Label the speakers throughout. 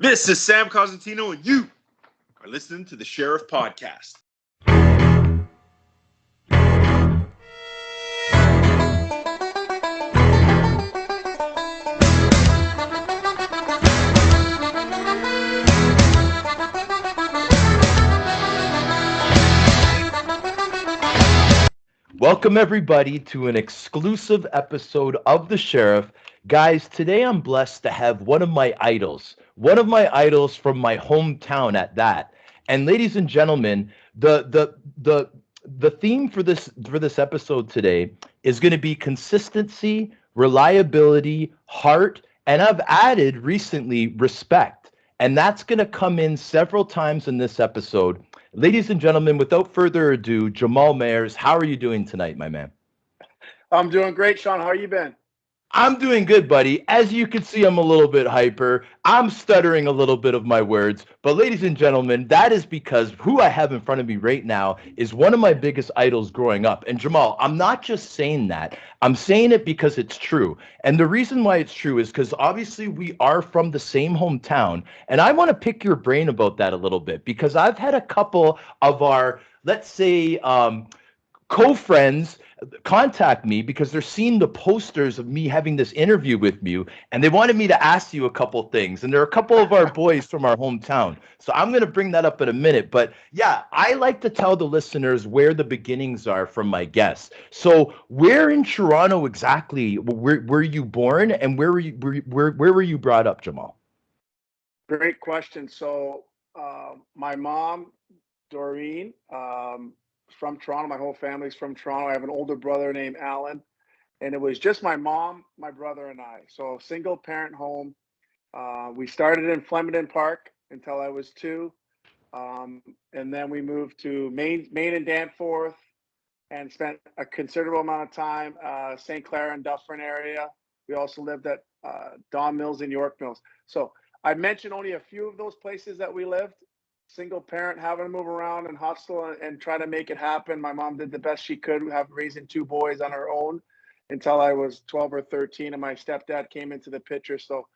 Speaker 1: This is Sam Cosentino, and you are listening to the Sheriff Podcast.
Speaker 2: Welcome, everybody, to an exclusive episode of The Sheriff. Guys, today I'm blessed to have one of my idols from my hometown at that. And ladies and gentlemen, the theme for this episode today is going to be consistency, reliability, heart, and I've added recently respect. And that's going to come in several times in this episode. Ladies and gentlemen, without further ado, Jamal Mayers, how are you doing tonight, my man?
Speaker 3: I'm doing great, Sean. How are you been?
Speaker 2: I'm doing good, buddy. As you can see, I'm a little bit hyper. I'm stuttering a little bit of my words. But ladies and gentlemen, that is because who I have in front of me right now is one of my biggest idols growing up. And Jamal, I'm not just saying that. I'm saying it because it's true. And the reason why it's true is because obviously we are from the same hometown. And I want to pick your brain about that a little bit because I've had a couple of our, let's say, co-friends contact me because they're seeing the posters of me having this interview with you, and they wanted me to ask you a couple things. And there are a couple of our boys from our hometown, so I'm going to bring that up in a minute. But yeah, I like to tell the listeners where the beginnings are from my guests. So where in Toronto exactly were you born, and where were you brought up, Jamal?
Speaker 3: Great question. So, my mom, Doreen, from Toronto. My whole family's from Toronto. I have an older brother named Alan, and it was just my mom, my brother, and I. So, single parent home. We started in Flemington Park until I was 2, and then we moved to Maine and Danforth, and spent a considerable amount of time St. Clair and Dufferin area. We also lived at Don Mills and York Mills. So I mentioned only a few of those places that we lived. Single parent, having to move around and hustle and try to make it happen. My mom did the best she could, raising 2 boys on her own until I was 12 or 13, and my stepdad came into the picture. So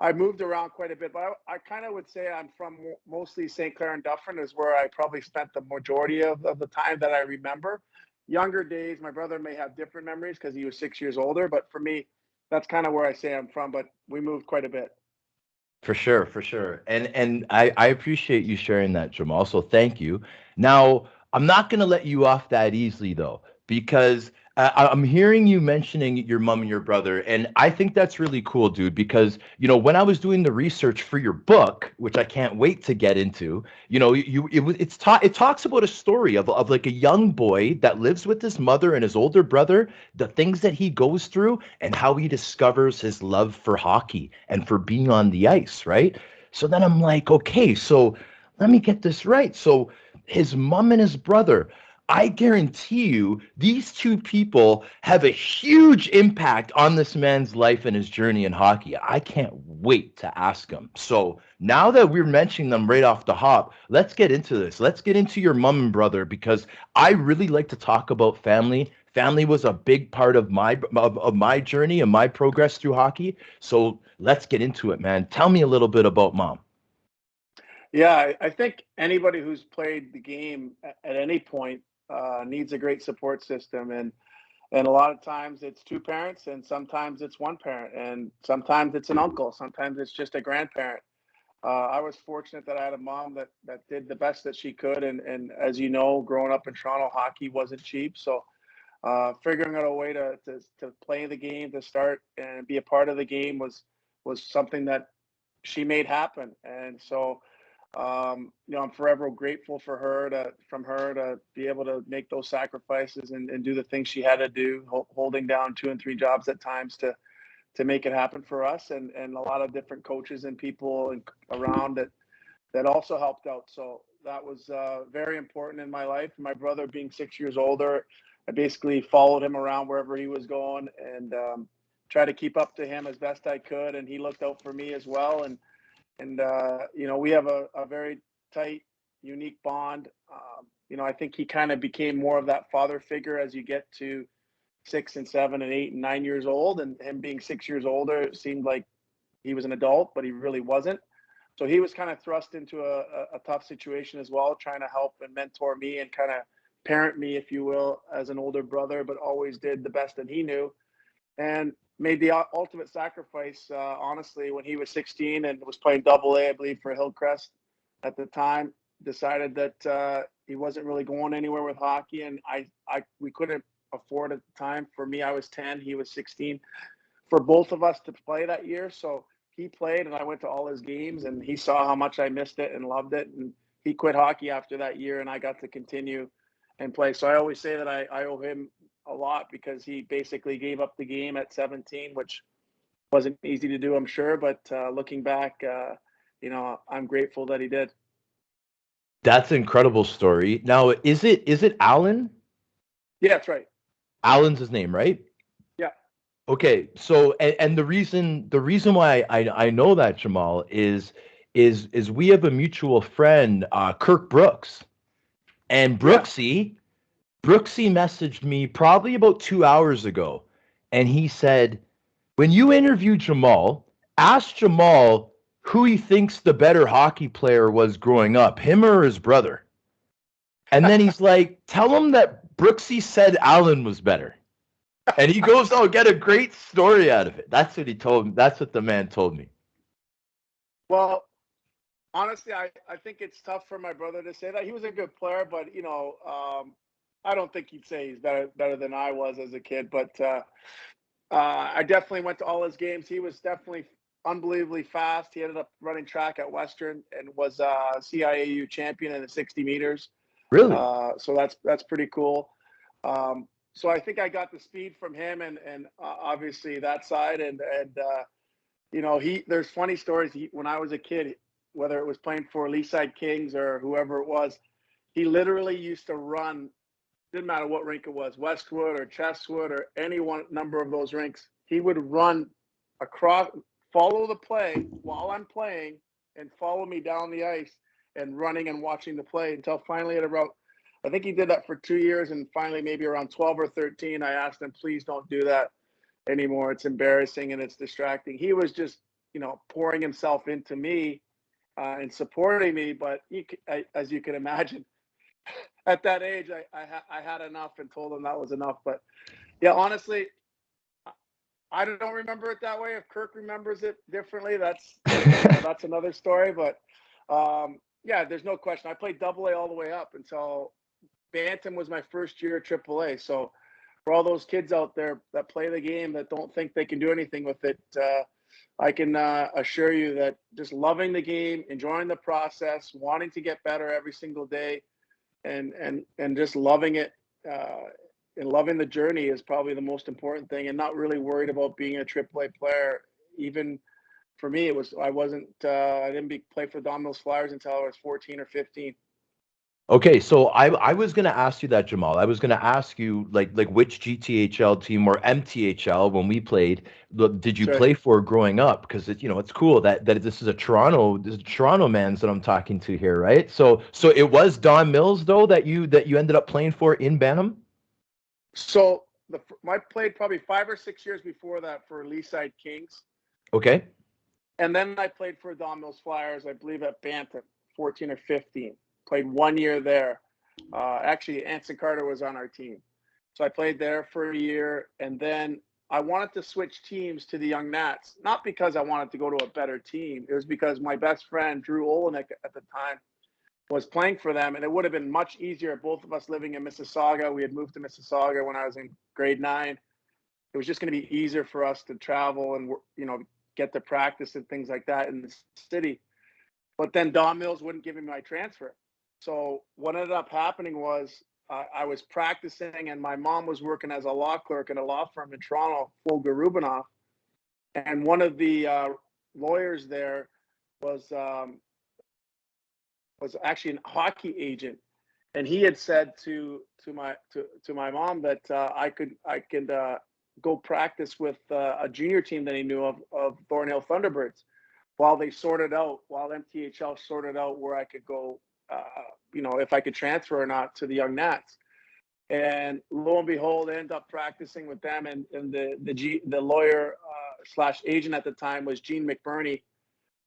Speaker 3: I moved around quite a bit, but I kind of would say I'm from mostly St. Clair and Dufferin is where I probably spent the majority of the time that I remember. Younger days, my brother may have different memories because he was 6 years older, but for me, that's kind of where I say I'm from, but we moved quite a bit.
Speaker 2: For sure, for sure. And I appreciate you sharing that, Jamal. So thank you. Now, I'm not going to let you off that easily, though, because I'm hearing you mentioning your mom and your brother. And I think that's really cool, dude, because, when I was doing the research for your book, which I can't wait to get into, it talks about a story of like a young boy that lives with his mother and his older brother, the things that he goes through and how he discovers his love for hockey and for being on the ice, right? So then I'm like, okay, so let me get this right. So his mom and his brother, I guarantee you, these two people have a huge impact on this man's life and his journey in hockey. I can't wait to ask him. So now that we're mentioning them right off the hop, let's get into this. Let's get into your mom and brother because I really like to talk about family. Family was a big part of my journey and my progress through hockey. So let's get into it, man. Tell me a little bit about mom.
Speaker 3: Yeah, I think anybody who's played the game at any point needs a great support system, and a lot of times it's 2 parents, and sometimes it's 1 parent, and sometimes it's an uncle, sometimes it's just a grandparent. I was fortunate that I had a mom that did the best that she could, and as you know, growing up in Toronto, hockey wasn't cheap, so figuring out a way to play the game, to start and be a part of the game was something that she made happen, and so I'm forever grateful for her to be able to make those sacrifices and do the things she had to do, holding down 2 and 3 jobs at times to make it happen for us, and a lot of different coaches and people around that also helped out. So that was very important in my life. My brother being 6 years older, I basically followed him around wherever he was going and tried to keep up to him as best I could, and he looked out for me as well. And we have a very tight, unique bond. I think he kind of became more of that father figure as you get to 6 and 7 and 8 and 9 years old, and him being 6 years older, it seemed like he was an adult, but he really wasn't. So he was kind of thrust into a tough situation as well, trying to help and mentor me and kind of parent me, if you will, as an older brother, but always did the best that he knew and made the ultimate sacrifice, honestly, when he was 16 and was playing double A, I believe, for Hillcrest at the time, decided that he wasn't really going anywhere with hockey. And we couldn't afford at the time. For me, I was 10, he was 16, for both of us to play that year. So he played and I went to all his games and he saw how much I missed it and loved it. And he quit hockey after that year and I got to continue and play. So I always say that I owe him a lot because he basically gave up the game at 17, which wasn't easy to do, I'm sure. But looking back, I'm grateful that he did.
Speaker 2: That's an incredible story. Now, is it Alan?
Speaker 3: Yeah, that's right.
Speaker 2: Alan's his name, right?
Speaker 3: Yeah.
Speaker 2: Okay, so and the reason why I know that, Jamal, is we have a mutual friend, Kirk Brooks, and Brooksy messaged me probably about 2 hours ago, and he said, when you interview Jamal, ask Jamal who he thinks the better hockey player was growing up, him or his brother. And then he's like, tell him that Brooksy said Alan was better. And he goes, oh, get a great story out of it. That's what he told me. That's what the man told me.
Speaker 3: Well, honestly, I think it's tough for my brother to say that. He was a good player, but I don't think he'd say he's better than I was as a kid. But I definitely went to all his games. He was definitely unbelievably fast. He ended up running track at Western and was CIAU champion in the 60 meters.
Speaker 2: Really?
Speaker 3: So that's pretty cool. So I think I got the speed from him and obviously that side. And there's funny stories. When I was a kid, whether it was playing for Leaside Kings or whoever it was, he literally used to run. Didn't matter what rink it was, Westwood or Chestwood or any one number of those rinks. He would run across, follow the play while I'm playing, and follow me down the ice and running and watching the play until finally at about, I think he did that for 2 years, and finally maybe around 12 or 13, I asked him, please don't do that anymore. It's embarrassing and it's distracting. He was just, pouring himself into me and supporting me, but as you can imagine, at that age, I had enough and told him that was enough. But yeah, honestly, I don't remember it that way. If Kirk remembers it differently, that's another story. But yeah, there's no question. I played Double A all the way up until Bantam was my first year at Triple A. So for all those kids out there that play the game that don't think they can do anything with it, I can assure you that just loving the game, enjoying the process, wanting to get better every single day, and just loving it and loving the journey is probably the most important thing, and not really worried about being a AAA player. Even for me, I didn't play for Don Mills Flyers until I was 14 or 15.
Speaker 2: Okay, so I was gonna ask you that, Jamal. I was gonna ask you like which GTHL team or MTHL when we played did you play for growing up? Because it's cool that this is a Toronto man's that I'm talking to here, right? So it was Don Mills though that you ended up playing for in Bantam.
Speaker 3: So I played probably 5 or 6 years before that for Leaside Kings.
Speaker 2: Okay.
Speaker 3: And then I played for Don Mills Flyers, I believe at Bantam, 14 or 15. Played 1 year there. Actually, Anson Carter was on our team. So I played there for a year. And then I wanted to switch teams to the Young Nats, not because I wanted to go to a better team. It was because my best friend, Drew Olenek, at the time, was playing for them. And it would have been much easier, both of us living in Mississauga. We had moved to Mississauga when I was in grade 9. It was just going to be easier for us to travel and, get to practice and things like that in the city. But then Don Mills wouldn't give me my transfer. So what ended up happening was I was practicing and my mom was working as a law clerk at a law firm in Toronto, Folger Rubinoff. And one of the lawyers there was actually a hockey agent. And he had said to my mom that I could go practice with a junior team that he knew of Thornhill Thunderbirds while MTHL sorted out where I could go, if I could transfer or not to the Young Nats. And lo and behold, I ended up practicing with them. And the lawyer / agent at the time was Gene McBurney,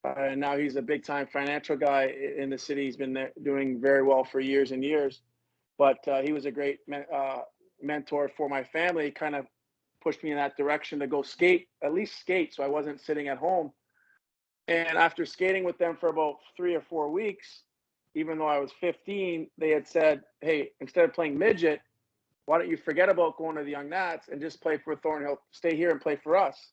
Speaker 3: and now he's a big time financial guy in the city. He's been doing very well for years and years. But he was a great mentor for my family. Kind of pushed me in that direction to go skate, at least skate, so I wasn't sitting at home. And after skating with them for about 3 or 4 weeks, even though I was 15, they had said, "Hey, instead of playing midget, why don't you forget about going to the Young Nats and just play for Thornhill? Stay here and play for us."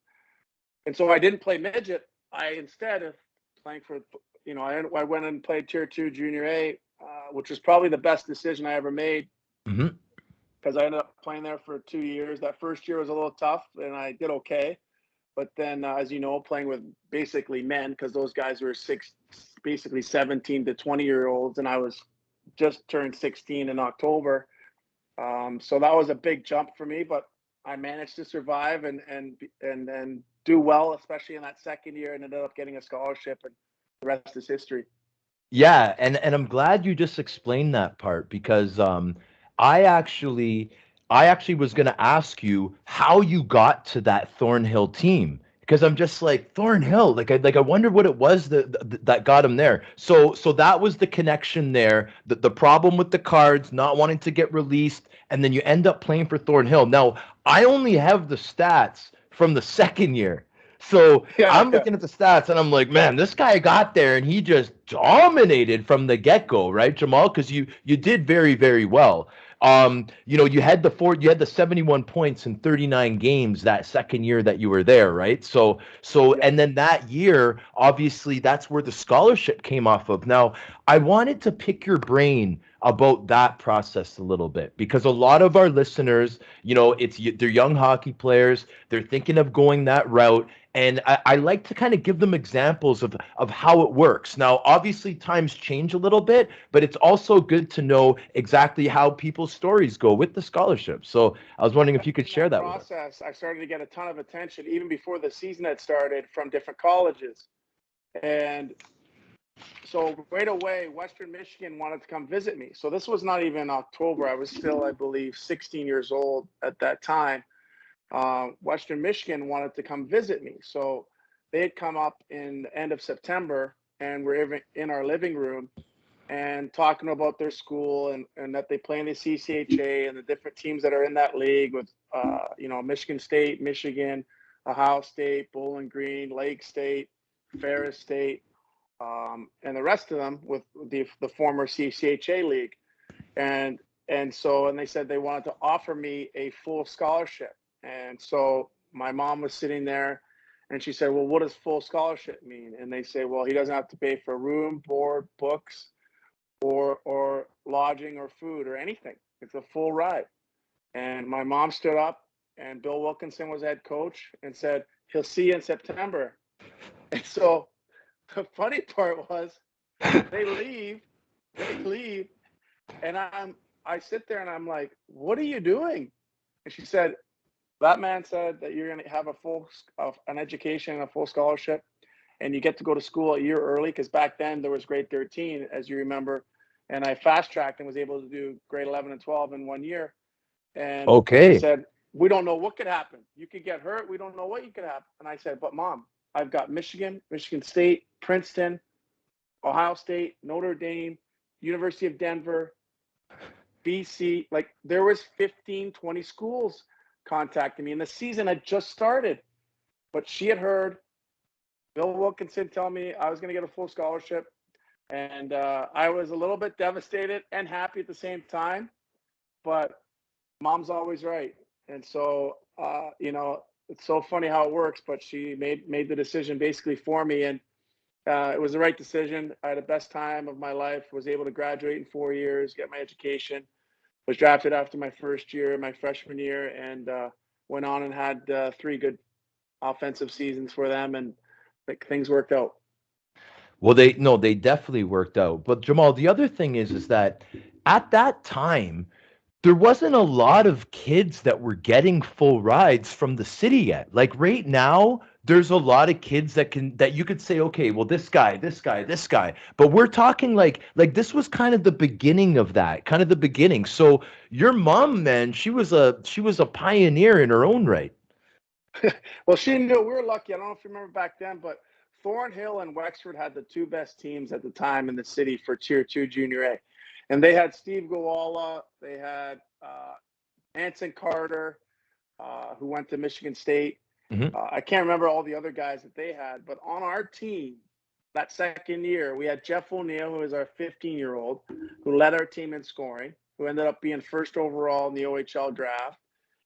Speaker 3: And so I didn't play midget. I instead of playing for, I went and played Tier 2 Junior A, which was probably the best decision I ever made
Speaker 2: Mm-hmm.
Speaker 3: because I ended up playing there for 2 years. That first year was a little tough, and I did okay. But then, as you know, playing with basically men, because those guys were basically 17 to 20-year-olds, and I was just turned 16 in October. So that was a big jump for me, but I managed to survive and do well, especially in that second year, and ended up getting a scholarship, and the rest is history.
Speaker 2: Yeah, and I'm glad you just explained that part because I actually I actually was going to ask you how you got to that Thornhill team because I'm just like Thornhill, I wonder what it was that got him there. So that was the connection there. The problem with the cards not wanting to get released, and then you end up playing for Thornhill. Now I only have the stats from the second year. So
Speaker 3: Yeah,
Speaker 2: I'm
Speaker 3: yeah.
Speaker 2: looking at the stats and I'm like, man, this guy got there and he just dominated from the get-go, right, Jamal? Because you did very, very well. You had the 71 points in 39 games that second year that you were there, right? So
Speaker 3: Yep.
Speaker 2: and then that year, obviously, that's where the scholarship came off of. Now, I wanted to pick your brain about that process a little bit because a lot of our listeners, they're young hockey players, they're thinking of going that route. And I like to kind of give them examples of how it works. Now, obviously, times change a little bit, but it's also good to know exactly how people's stories go with the scholarship. So I was wondering if you could
Speaker 3: In
Speaker 2: share
Speaker 3: that
Speaker 2: that with us.
Speaker 3: process, I started to get a ton of attention even before the season had started from different colleges. And so right away, Western Michigan wanted to come visit me. So this was not even October. I was still, I believe, 16 years old at that time. Western Michigan wanted to come visit me. So they had come up in the end of September and were even in our living room and talking about their school and that they play in the CCHA and the different teams that are in that league with, Michigan State, Michigan, Ohio State, Bowling Green, Lake State, Ferris State, and the rest of them with the former CCHA league. And and they said they wanted to offer me a full scholarship. And so my mom was sitting there and she said, "Well, what does full scholarship mean?" And they say, "Well, he doesn't have to pay for room, board, books, or lodging or food or anything. It's a full ride." And my mom stood up and Bill Wilkinson was head coach and said, "He'll see you in September." And so the funny part was they leave, and I sit there and I'm like, "What are you doing?" And she said, "That man said that you're going to have an education and a full scholarship, and you get to go to school a year early because back then there was grade 13, as you remember, and I fast tracked and was able to do grade 11 and 12 in 1 year." And she
Speaker 2: Okay.
Speaker 3: said, "We don't know what could happen. You could get hurt. We don't know what you could happen." And I said, "But Mom, I've got Michigan, Michigan State, Princeton, Ohio State, Notre Dame, University of Denver, BC." Like there was 15, 20 schools contacting me, and the season had just started. But she had heard Bill Wilkinson tell me I was going to get a full scholarship, and I was a little bit devastated and happy at the same time. But Mom's always right, and so it's so funny how it works. But she made the decision basically for me, and it was the right decision. I had the best time of my life. Was able to graduate in 4 years, get my education. Was drafted after my first year, my freshman year, and went on and had 3 good offensive seasons for them, and things worked out.
Speaker 2: Well, they definitely worked out. But Jamal, the other thing is that at that time, there wasn't a lot of kids that were getting full rides from the city yet. Like right now, there's a lot of kids that you could say, okay, well, this guy, this guy, this guy. But we're talking like this was kind of the beginning of that, kind of the beginning. So your mom, man, she was a pioneer in her own right.
Speaker 3: Well, she knew we were lucky. I don't know if you remember back then, but Thornhill and Wexford had the two best teams at the time in the city for Tier 2 Junior A. And they had Steve Gowalla, they had Anson Carter, who went to Michigan State.
Speaker 2: Mm-hmm.
Speaker 3: I can't remember all the other guys that they had, but on our team that second year, we had Jeff O'Neill, who was our 15-year-old, who led our team in scoring, who ended up being first overall in the OHL draft.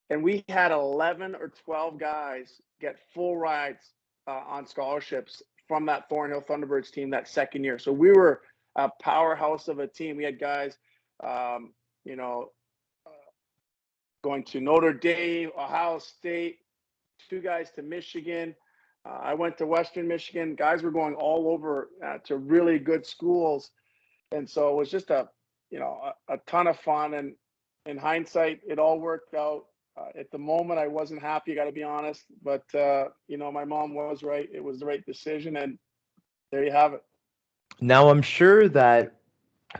Speaker 3: And we had 11 or 12 guys get full rides on scholarships from that Thornhill Thunderbirds team that second year. So we were a powerhouse of a team. We had guys, going to Notre Dame, Ohio State, two guys to Michigan. I went to Western Michigan. Guys were going all over to really good schools. And so it was just a ton of fun. And in hindsight, it all worked out. At the moment, I wasn't happy, I got to be honest. But, my mom was right. It was the right decision. And there you have it.
Speaker 2: Now, I'm sure that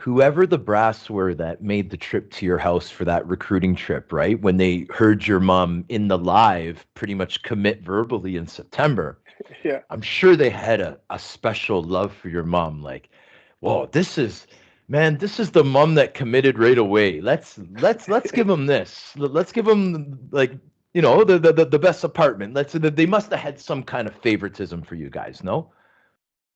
Speaker 2: whoever the brass were that made the trip to your house for that recruiting trip, right? When they heard your mom in the live pretty much commit verbally in September,
Speaker 3: Yeah.
Speaker 2: I'm sure they had a special love for your mom. Like, whoa, this is the mom that committed right away. Let's give them this. Let's give them the best apartment. They must have had some kind of favoritism for you guys, no?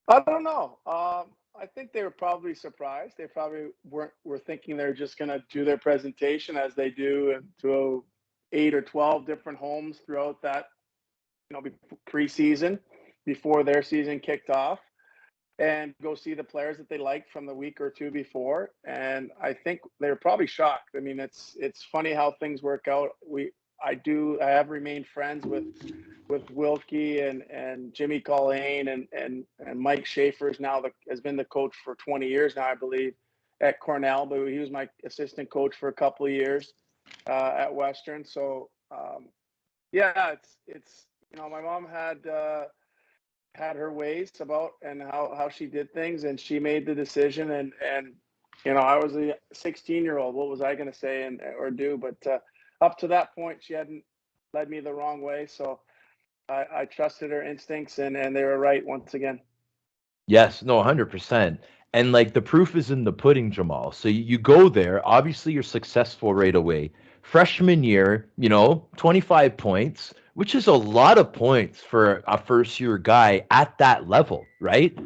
Speaker 3: I don't know. I think they were probably surprised. They probably were thinking they're just going to do their presentation as they do to 8 or 12 different homes throughout that, preseason before their season kicked off, and go see the players that they liked from the week or two before. And I think they were probably shocked. I mean, it's funny how things work out. I have remained friends with Wilkie and Jimmy Colleen and Mike Schaefer's now has been the coach for 20 years now, I believe, at Cornell, but he was my assistant coach for a couple of years at Western. So it's my mom had her ways about and how she did things, and she made the decision. And I was a 16-year-old. What was I going to say or do? But up to that point, she hadn't led me the wrong way. So I trusted her instincts, and they were right once again.
Speaker 2: Yes, no, 100%. And like the proof is in the pudding, Jamal. So you go there, obviously you're successful right away. Freshman year, 25 points, which is a lot of points for a first year guy at that level, right?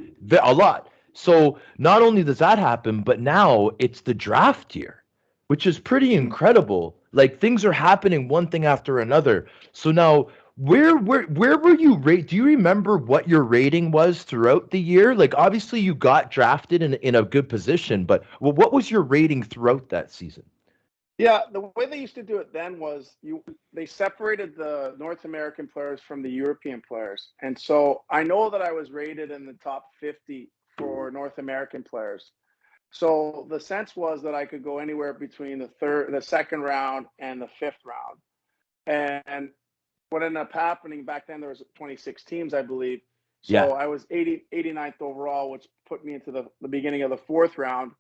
Speaker 2: A lot. So not only does that happen, but now it's the draft year, which is pretty incredible. Like things are happening one thing after another. So now where were you rate? Do you remember what your rating was throughout the year? Like obviously you got drafted in a good position, but what was your rating throughout that season?
Speaker 3: Yeah, the way they used to do it then was they separated the North American players from the European players. And so I know that I was rated in the top 50 for North American players. So the sense was that I could go anywhere between the second round and the fifth round. And what ended up happening back then, there was 26 teams, I believe. So
Speaker 2: Yeah.
Speaker 3: I was 89th overall, which put me into the beginning of the fourth round.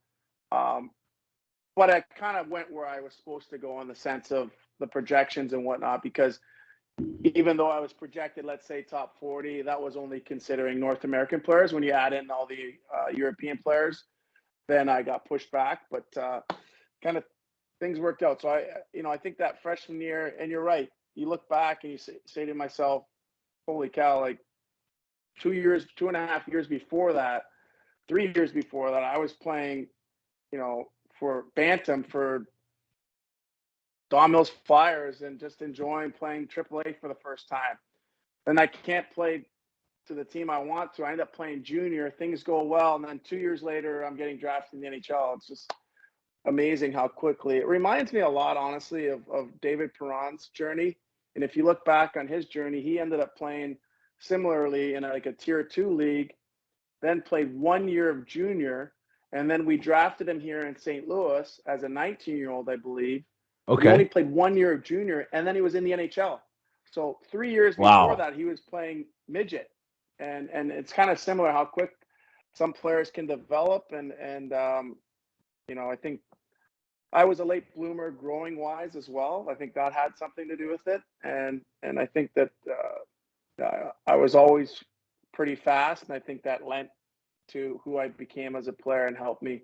Speaker 3: But I kind of went where I was supposed to go in the sense of the projections and whatnot, because even though I was projected, let's say top 40, that was only considering North American players. When you add in all the European players, then I got pushed back, but kind of things worked out. So I think that freshman year, and you're right, you look back and you say to myself, holy cow, like 2.5 years before that, 3 years before that, I was playing, for Bantam for Don Mills Flyers and just enjoying playing AAA for the first time. And I can't play to the team I want to. I end up playing junior. Things go well. And then 2 years later, I'm getting drafted in the NHL. It's just amazing how quickly. It reminds me a lot, honestly, of David Perron's journey. And if you look back on his journey, he ended up playing similarly in a Tier 2 league, then played 1 year of junior. And then we drafted him here in St. Louis as a 19-year-old, I believe.
Speaker 2: Okay.
Speaker 3: He only played 1 year of junior, and then he was in the NHL. So 3 years before that, he was playing midget. And it's kind of similar how quick some players can develop. And I think I was a late bloomer growing wise as well. I think that had something to do with it. And I think that I was always pretty fast, and I think that lent to who I became as a player and helped me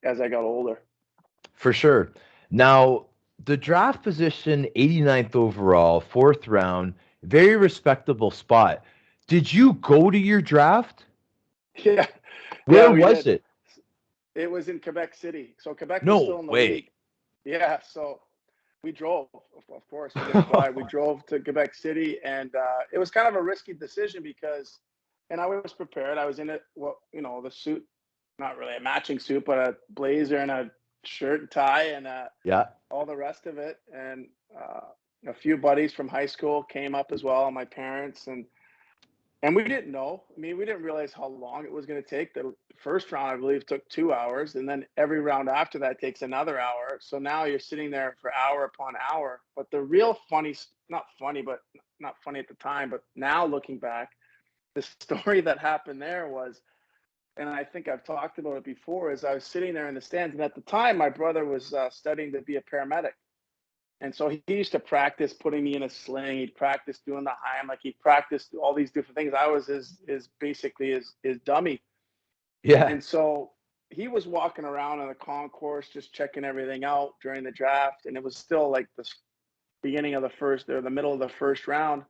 Speaker 3: as I got older.
Speaker 2: For sure. Now, the draft position, 89th overall, fourth round, very respectable spot. Did you go to your draft?
Speaker 3: Yeah,
Speaker 2: Where
Speaker 3: we
Speaker 2: was
Speaker 3: did.
Speaker 2: it?
Speaker 3: It was in Quebec City. So Quebec was still
Speaker 2: No
Speaker 3: in the
Speaker 2: way.
Speaker 3: league. Yeah, so we drove, of course, we didn't fly. We drove to Quebec City, and it was kind of a risky decision because, and I was prepared. I was in it, well, the suit, not really a matching suit, but a blazer and a shirt and tie and
Speaker 2: Yeah.
Speaker 3: all the rest of it. And a few buddies from high school came up as well, and my parents, and we didn't know. I mean, we didn't realize how long it was going to take. The first round, I believe, took 2 hours, and then every round after that takes another hour. So now you're sitting there for hour upon hour. But the real funny, not funny, but not funny at the time, but now looking back, the story that happened there was, and I think I've talked about it before, is I was sitting there in the stands, and at the time, my brother was studying to be a paramedic. And so he used to practice putting me in a sling. He'd practice doing the Heimlich. He'd practice all these different things. I was basically his dummy.
Speaker 2: Yeah.
Speaker 3: And so he was walking around in the concourse, just checking everything out during the draft. And it was still like the beginning of the first or the middle of the first round.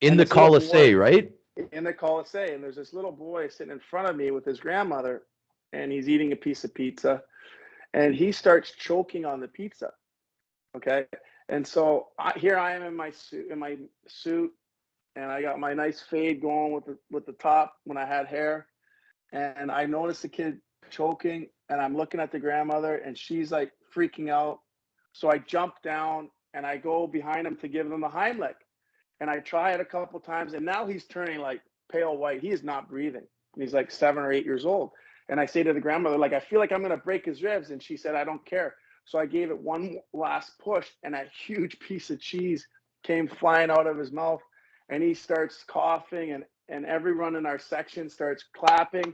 Speaker 2: In the Colisée, right?
Speaker 3: In the Colisée. And there's this little boy sitting in front of me with his grandmother, and he's eating a piece of pizza. And he starts choking on the pizza. Okay. And so here I am in my suit, and I got my nice fade going with the top when I had hair. And I noticed the kid choking, and I'm looking at the grandmother, and she's like freaking out. So I jump down and I go behind him to give him the Heimlich. And I try it a couple of times, and now he's turning like pale white. He is not breathing. And he's like 7 or 8 years old. And I say to the grandmother, like, I feel like I'm going to break his ribs. And she said, I don't care. So I gave it one last push, and a huge piece of cheese came flying out of his mouth, and he starts coughing, and everyone in our section starts clapping.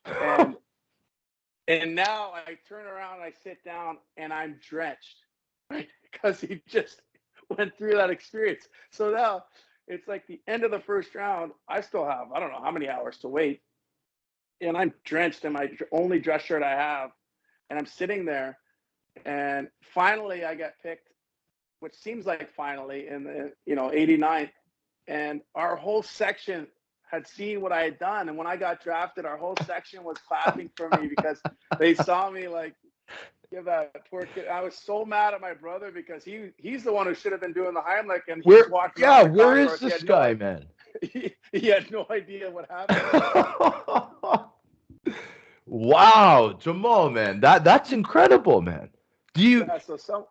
Speaker 3: And now I turn around, I sit down, and I'm drenched, right? Because he just went through that experience. So now it's like the end of the first round. I still have, I don't know how many hours to wait, and I'm drenched in my only dress shirt I have, and I'm sitting there. And finally, I got picked, which seems like finally, in the 89th. And our whole section had seen what I had done. And when I got drafted, our whole section was clapping for me because they saw me like give that twerk. I was so mad at my brother because he's the one who should have been doing the Heimlich, and he's walking.
Speaker 2: Yeah, where is this guy, man?
Speaker 3: He had no idea what happened.
Speaker 2: Wow, Jamal, man, that's incredible, man. Do you?
Speaker 3: Yeah, so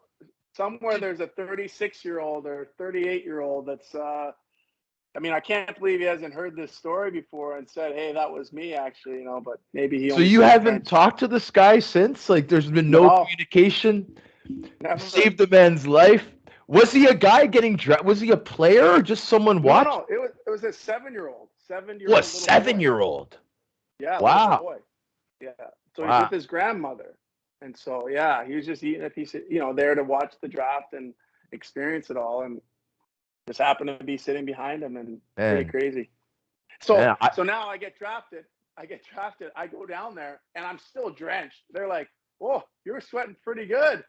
Speaker 3: somewhere there's a 36-year-old or 38-year-old that's. I mean, I can't believe he hasn't heard this story before and said, "Hey, that was me," actually, But maybe he.
Speaker 2: So you haven't talked to this guy since? Like, there's been no communication.
Speaker 3: Never.
Speaker 2: Saved the man's life. Was he a guy getting drafted? Was he a player or just someone watching?
Speaker 3: No, it was a 7-year-old. 7-year-old.
Speaker 2: What, 7-year-old?
Speaker 3: Yeah.
Speaker 2: Wow.
Speaker 3: Boy. Yeah. So he's with his grandmother, and so he was just eating a piece of, there to watch the draft and experience it all, and just happened to be sitting behind him, and pretty crazy. So so now I get drafted. I go down there, and I'm still drenched. They're like, "Oh, you're sweating pretty good,"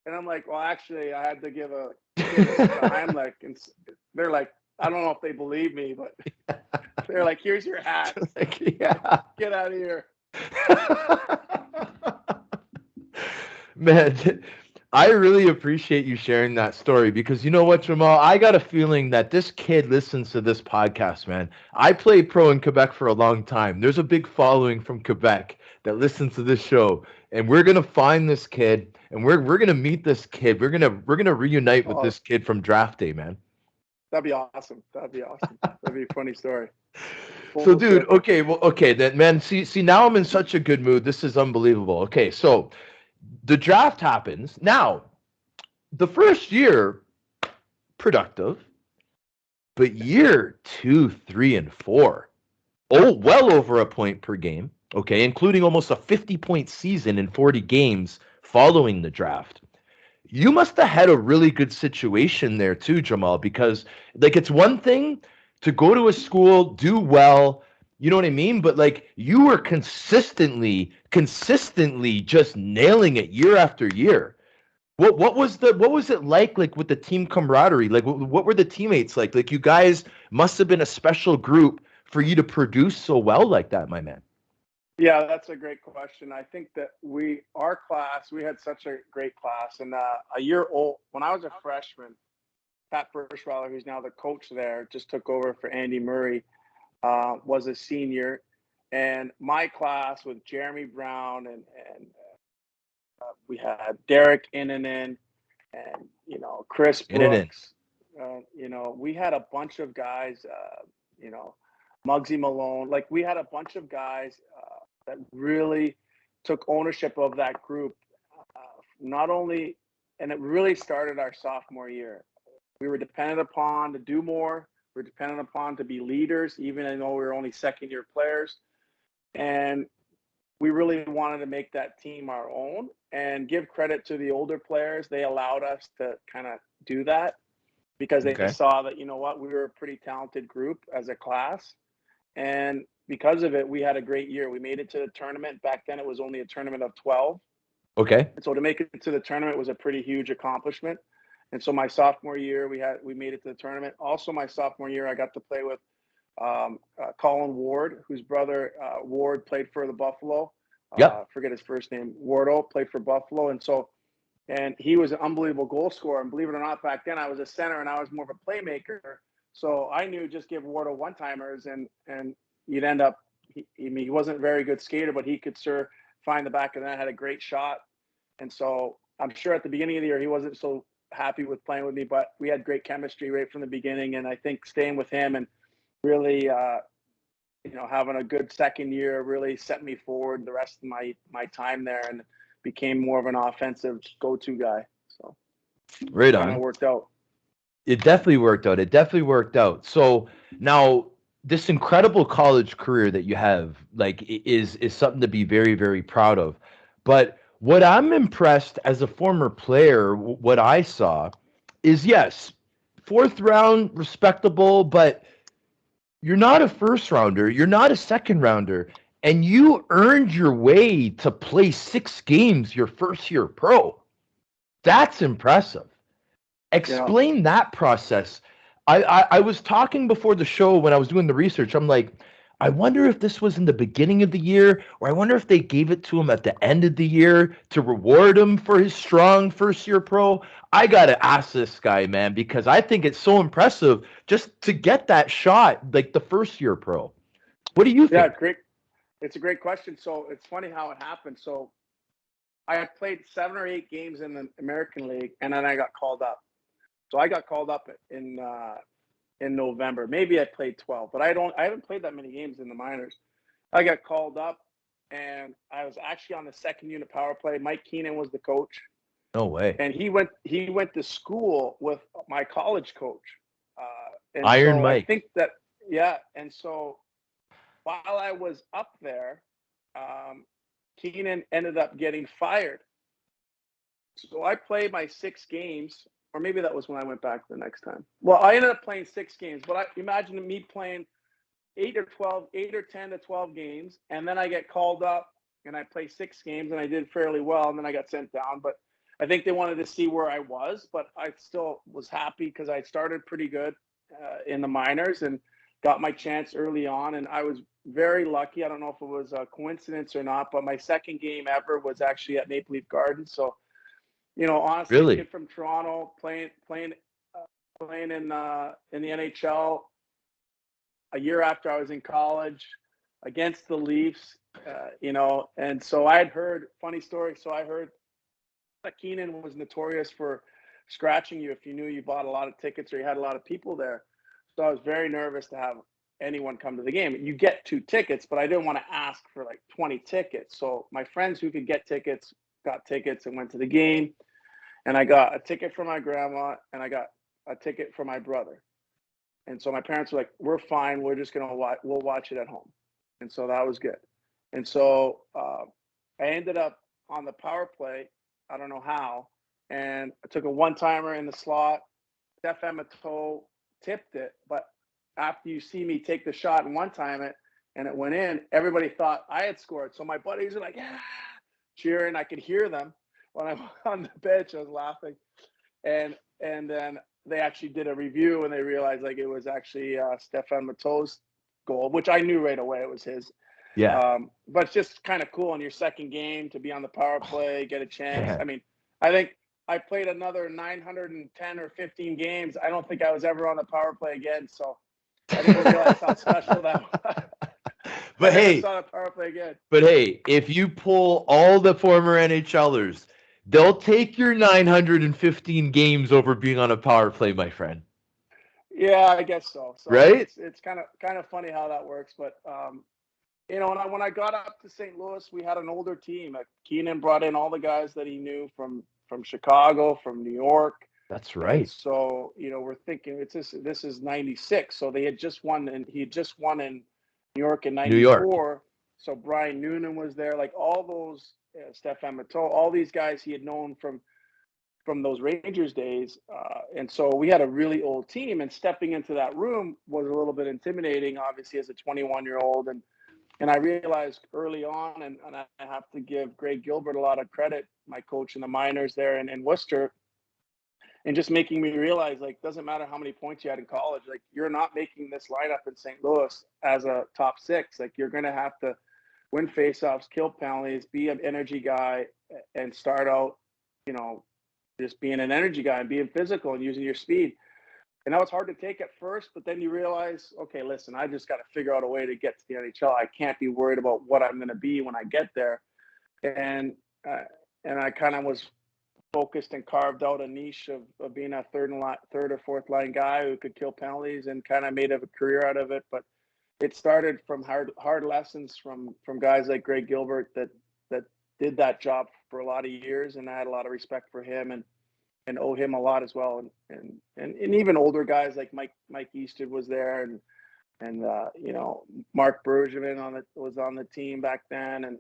Speaker 3: and I'm like, "Well, actually, I had to give a Heimlich," and they're like, I don't know if they believe me, but they're like, "Here's your hat. Get out of here."
Speaker 2: Man, I really appreciate you sharing that story because you know what, Jamal? I got a feeling that this kid listens to this podcast, man. I played pro in Quebec for a long time. There's a big following from Quebec that listens to this show, and we're gonna find this kid, and we're gonna meet this kid. We're gonna reunite with this kid from draft day, man.
Speaker 3: That'd be awesome. That'd be a funny story.
Speaker 2: So, dude, okay, then, man. See, now I'm in such a good mood. This is unbelievable. Okay, so the draft happens. Now, the first year, productive, but year 2, 3, and 4, well over a point per game. Okay, including almost a 50-point season in 40 games following the draft. You must have had a really good situation there too, Jamal, because like it's one thing to go to a school, do well, you know what I mean? But like you were consistently just nailing it year after year. What was it like with the team camaraderie? Like what were the teammates like? Like you guys must have been a special group for you to produce so well like that, my man.
Speaker 3: Yeah, that's a great question. I think that our class, we had such a great class. And a year old, when I was a freshman, Pat Burschweiler, who's now the coach there, just took over for Andy Murray, was a senior. And my class with Jeremy Brown and we had Derek Inanen and, Chris
Speaker 2: In.
Speaker 3: Brooks. We had a bunch of guys, Muggsy Malone. Like we had a bunch of guys that really took ownership of that group. Not only, and it really started our sophomore year. We were dependent upon to do more. We're dependent upon to be leaders, even though we were only second-year players. And we really wanted to make that team our own and give credit to the older players. They allowed us to kind of do that because they
Speaker 2: Okay.
Speaker 3: saw that, we were a pretty talented group as a class. And because of it, we had a great year. We made it to the tournament. Back then, it was only a tournament of 12.
Speaker 2: Okay.
Speaker 3: And so to make it to the tournament was a pretty huge accomplishment. And so my sophomore year, we made it to the tournament. Also, my sophomore year, I got to play with Colin Ward, whose brother Ward played for the Buffalo.
Speaker 2: Yep.
Speaker 3: Forget his first name. Wardo played for Buffalo, and he was an unbelievable goal scorer. And believe it or not, back then I was a center and I was more of a playmaker. So I knew just give Wardo one timers and you'd end up. He wasn't a very good skater, but he could find the back of the net. Had a great shot, and so I'm sure at the beginning of the year he wasn't so happy with playing with me, but we had great chemistry right from the beginning. And I think staying with him and really, having a good second year really set me forward the rest of my time there and became more of an offensive go-to guy. So
Speaker 2: Right
Speaker 3: kind of
Speaker 2: on.
Speaker 3: worked out.
Speaker 2: It definitely worked out. It definitely worked out. So now this incredible college career that you have, like, is something to be very, very proud of. But what I'm impressed as a former player, what I saw is yes, fourth round, respectable, but you're not a first rounder, you're not a second rounder, and you earned your way to play 6 games your first year pro. That's impressive.
Speaker 3: Yeah.
Speaker 2: Explain that process. I was talking before the show when I was doing the research. I'm like, I wonder if this was in the beginning of the year, or I wonder if they gave it to him at the end of the year to reward him for his strong first year pro. I gotta ask this guy, man, because I think it's so impressive just to get that shot like the first year pro. What do you
Speaker 3: Yeah,
Speaker 2: think?
Speaker 3: great. It's a great question. So it's funny how it happened. So I had played 7 or 8 games in the American League, and then I got called up. So I got called up in November. Maybe I played 12, but I haven't played that many games in the minors. I got called up, and I was actually on the second unit power play. Mike Keenan was the coach,
Speaker 2: No way.
Speaker 3: and he went to school with my college coach, and
Speaker 2: Iron
Speaker 3: so I
Speaker 2: Mike.
Speaker 3: think that yeah, and so while I was up there, Keenan ended up getting fired. So I played my 6 games, or maybe that was when I went back the next time. Well, I ended up playing 6 games, but I imagine me playing 8 or 10 to 12 games, and then I get called up and I play 6 games and I did fairly well, and then I got sent down. But I think they wanted to see where I was, but I still was happy because I started pretty good in the minors and got my chance early on, and I was very lucky. I don't know if it was a coincidence or not, but my second game ever was actually at Maple Leaf Gardens. So honestly, a
Speaker 2: Really?
Speaker 3: kid from Toronto playing in the NHL a year after I was in college against the Leafs, and so I had heard funny story. So I heard that Keenan was notorious for scratching you if you knew you bought a lot of tickets or you had a lot of people there. So I was very nervous to have anyone come to the game. You get 2 tickets, but I didn't want to ask for like 20 tickets. So my friends who could get tickets got tickets and went to the game. And I got a ticket for my grandma and I got a ticket for my brother. And so my parents were like, "We're fine. We're just gonna we'll watch it at home." And so that was good. And so I ended up on the power play. I don't know how, and I took a one timer in the slot. Steph Emato tipped it, but after you see me take the shot and one time and it went in, everybody thought I had scored. So my buddies are like, yeah, cheering. I could hear them when I'm on the bench. I was laughing, and then they actually did a review and they realized like it was actually Stefan Matteau's goal, which I knew right away it was his.
Speaker 2: Yeah.
Speaker 3: But it's just kind of cool in your second game to be on the power play, get a chance.
Speaker 2: Yeah.
Speaker 3: I mean, I think I played another 910 or 15 games. I don't think I was ever on the power play again. So I didn't realize how special that was.
Speaker 2: But
Speaker 3: I never
Speaker 2: hey,
Speaker 3: saw the power play again.
Speaker 2: But hey, if you pull all the former NHLers, they'll take your 915 games over being on a power play, my friend.
Speaker 3: Yeah, I guess so. So
Speaker 2: Right?
Speaker 3: it's kind of funny how that works. But you know, when I got up to St. Louis, we had an older team. Keenan brought in all the guys that he knew from Chicago, from New York.
Speaker 2: That's
Speaker 3: And
Speaker 2: right.
Speaker 3: so, you know, we're thinking this is 96. So they had just won, and he had just won in New York in
Speaker 2: New York.
Speaker 3: 94. So Brian Noonan was there, like all those, Stefan Matteau, all these guys he had known from those Rangers days. And so we had a really old team, and stepping into that room was a little bit intimidating, obviously, as a 21-year-old. And I realized early on, and I have to give Greg Gilbert a lot of credit, my coach in the minors there in Worcester, and just making me realize, like, doesn't matter how many points you had in college, like, you're not making this lineup in St. Louis as a top six. Like, you're going to have to win faceoffs, kill penalties, be an energy guy, and start out, you know, just being an energy guy and being physical and using your speed. And that was hard to take at first, but then you realize, okay, listen, I just got to figure out a way to get to the NHL. I can't be worried about what I'm going to be when I get there. And I kind of was focused and carved out a niche of being a third or fourth line guy who could kill penalties, and kind of made a career out of it. But it started from hard lessons from guys like Greg Gilbert that did that job for a lot of years, and I had a lot of respect for him and owe him a lot as well. And even older guys like Mike Easton was there, and you know, Mark Bergevin was on the team back then, and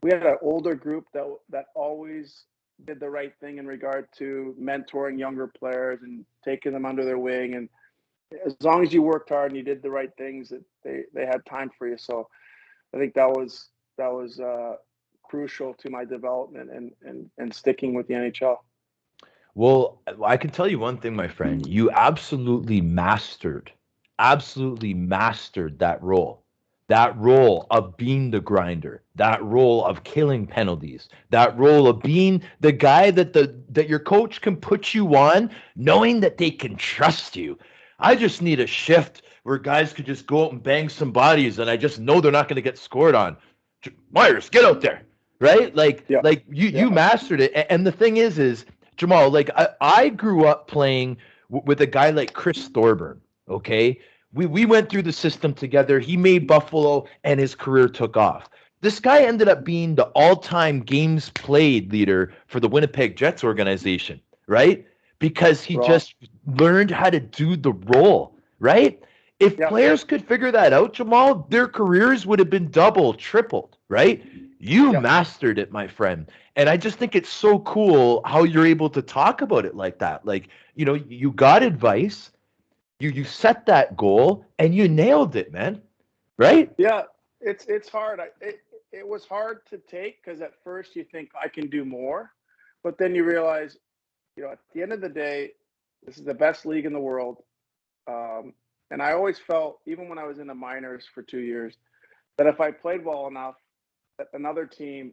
Speaker 3: we had an older group that always did the right thing in regard to mentoring younger players and taking them under their wing. And as long as you worked hard and you did the right things, that they had time for you. So I think that was crucial to my development and sticking with the NHL.
Speaker 2: Well, I can tell you one thing, my friend. You absolutely mastered that role. That role of being the grinder, that role of killing penalties, that role of being the guy that your coach can put you on, knowing that they can trust you. I just need a shift where guys could just go out and bang some bodies, and I just know they're not going to get scored on. Myers, get out there, right?
Speaker 3: Yeah.
Speaker 2: Like you mastered it. And the thing is Jamal, like I grew up playing with a guy like Chris Thorburn. Okay, we went through the system together. He made Buffalo, and his career took off. This guy ended up being the all-time games played leader for the Winnipeg Jets organization, right? Because he just learned how to do the role, right? If players could figure that out, Jamal, their careers would have been doubled, tripled, right? You mastered it, my friend. And I just think it's so cool how you're able to talk about it like that. Like, you know, you got advice, you set that goal, and you nailed it, man. Right?
Speaker 3: Yeah, it's hard. It was hard to take because at first you think I can do more, but then you realize, you know, at the end of the day, this is the best league in the world. And I always felt, even when I was in the minors for 2 years, that if I played well enough, that another team,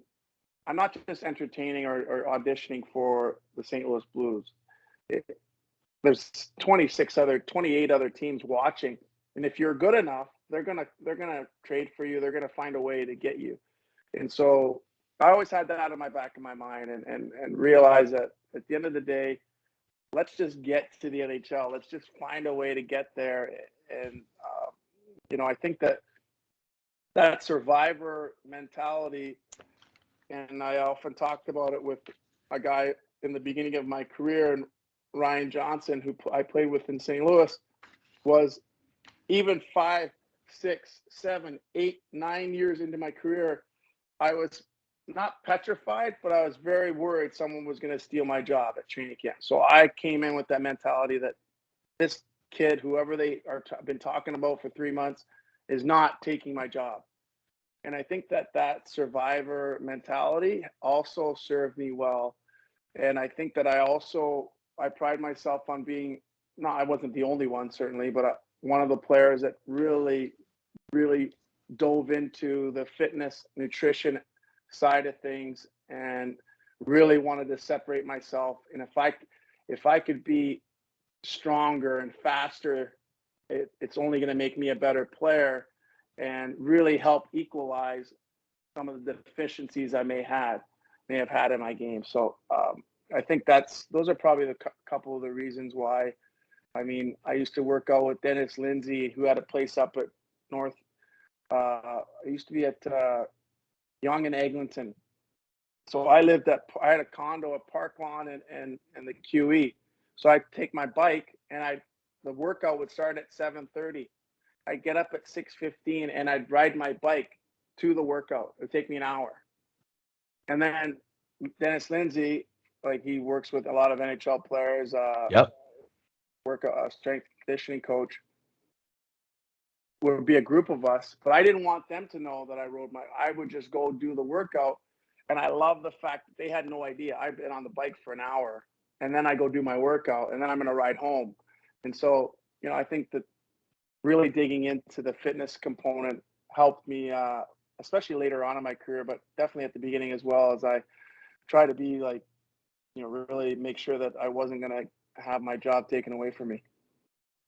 Speaker 3: I'm not just entertaining or auditioning for the St. Louis Blues. There's 28 other teams watching, and if you're good enough, they're gonna trade for you. They're gonna find a way to get you. And so I always had that in my back of my mind, and realize that at the end of the day, let's just get to the NHL. Let's just find a way to get there. And you know, I think that survivor mentality, and I often talked about it with a guy in the beginning of my career, and Ryan Johnson, who I played with in St. Louis, was even 5, 6, 7, 8, 9 years into my career, I was not petrified, but I was very worried someone was going to steal my job at training camp. So I came in with that mentality that kid, whoever they are been talking about for 3 months, is not taking my job. And I think that survivor mentality also served me well. And I think that I pride myself on being, no, I wasn't the only one certainly, but one of the players that really, really dove into the fitness, nutrition side of things, and really wanted to separate myself. And if I could be stronger and faster, it's only going to make me a better player and really help equalize some of the deficiencies I may have had in my game. So I think those are probably the couple of the reasons why. I mean, I used to work out with Dennis Lindsay, who had a place up at North. I used to be at Yonge and Eglinton. So I had a condo at Park Lawn and the QE. So I'd take my bike and the workout would start at 7:30. I'd get up at 6:15 and I'd ride my bike to the workout. It would take me an hour. And then Dennis Lindsay, like he works with a lot of NHL players,
Speaker 2: Yep.
Speaker 3: Strength conditioning coach, would be a group of us, but I didn't want them to know that I would just go do the workout. And I love the fact that they had no idea. I've been on the bike for an hour and then I go do my workout and then I'm going to ride home. And so, I think that really digging into the fitness component helped me, especially later on in my career, but definitely at the beginning as well, as I try to be like, really make sure that I wasn't going to have my job taken away from me.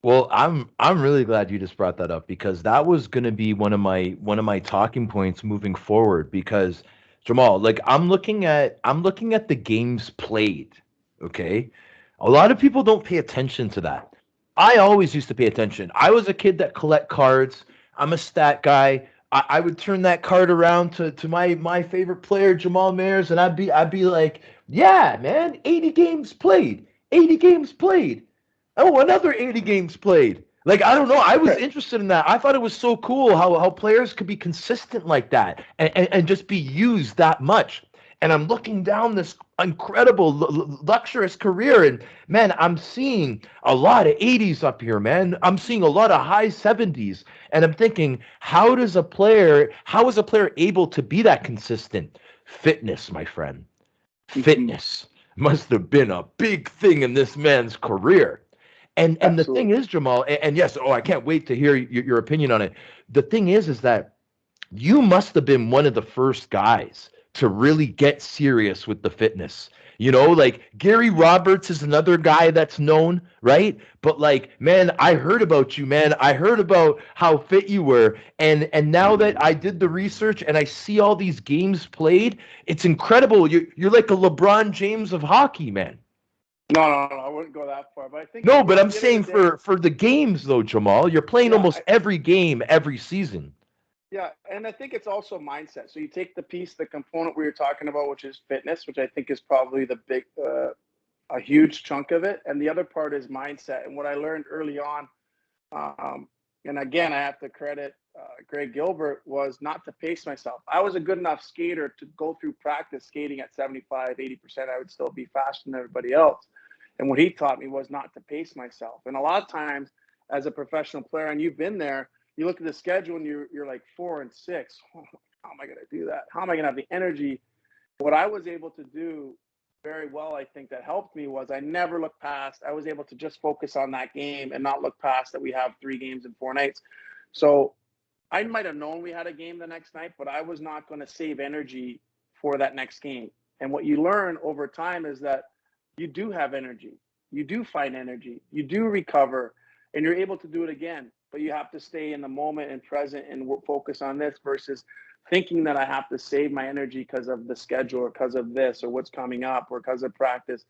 Speaker 2: Well, I'm really glad you just brought that up because that was going to be one of my talking points moving forward because Jamal, like I'm looking at the games played, okay? A lot of people don't pay attention to that. I always used to pay attention. I was a kid that collect cards. I'm a stat guy. I would turn that card around to my favorite player, Jamal Mayers, and I'd be like, yeah, man, 80 games played. 80 games played. Oh, another 80 games played. Like, I don't know. I was interested in that. I thought it was so cool how players could be consistent like that and just be used that much. And I'm looking down this incredible, luxurious career. And man, I'm seeing a lot of 80s up here, man. I'm seeing a lot of high 70s. And I'm thinking, how is a player able to be that consistent? Fitness, my friend. Fitness must have been a big thing in this man's career. And the thing is, Jamal, and yes, I can't wait to hear your opinion on it. The thing is that you must have been one of the first guys to really get serious with the fitness. Like Gary Roberts is another guy that's known, right? But like, man, I heard about you, man. I heard about how fit you were. And now that I did the research and I see all these games played, it's incredible. You're like a LeBron James of hockey, man.
Speaker 3: No, I wouldn't go that far. But I think
Speaker 2: no, but I'm saying for the games though, Jamal, you're playing almost every game every season.
Speaker 3: Yeah, and I think it's also mindset. So you take the component we were talking about, which is fitness, which I think is probably a huge chunk of it, and the other part is mindset. And what I learned early on, and again, I have to credit Greg Gilbert, was not to pace myself. I was a good enough skater to go through practice skating at 75, 80%. I would still be faster than everybody else. And what he taught me was not to pace myself. And a lot of times as a professional player, and you've been there, you look at the schedule and you're like 4 and 6. How am I going to do that? How am I going to have the energy? What I was able to do very well, I think that helped me, was I never looked past. I was able to just focus on that game and not look past that we have 3 games in 4 nights. So I might have known we had a game the next night, but I was not going to save energy for that next game. And what you learn over time is that you do have energy. You do find energy. You do recover, and you're able to do it again. But you have to stay in the moment and present and focus on this versus thinking that I have to save my energy because of the schedule or because of this or what's coming up or because of practice.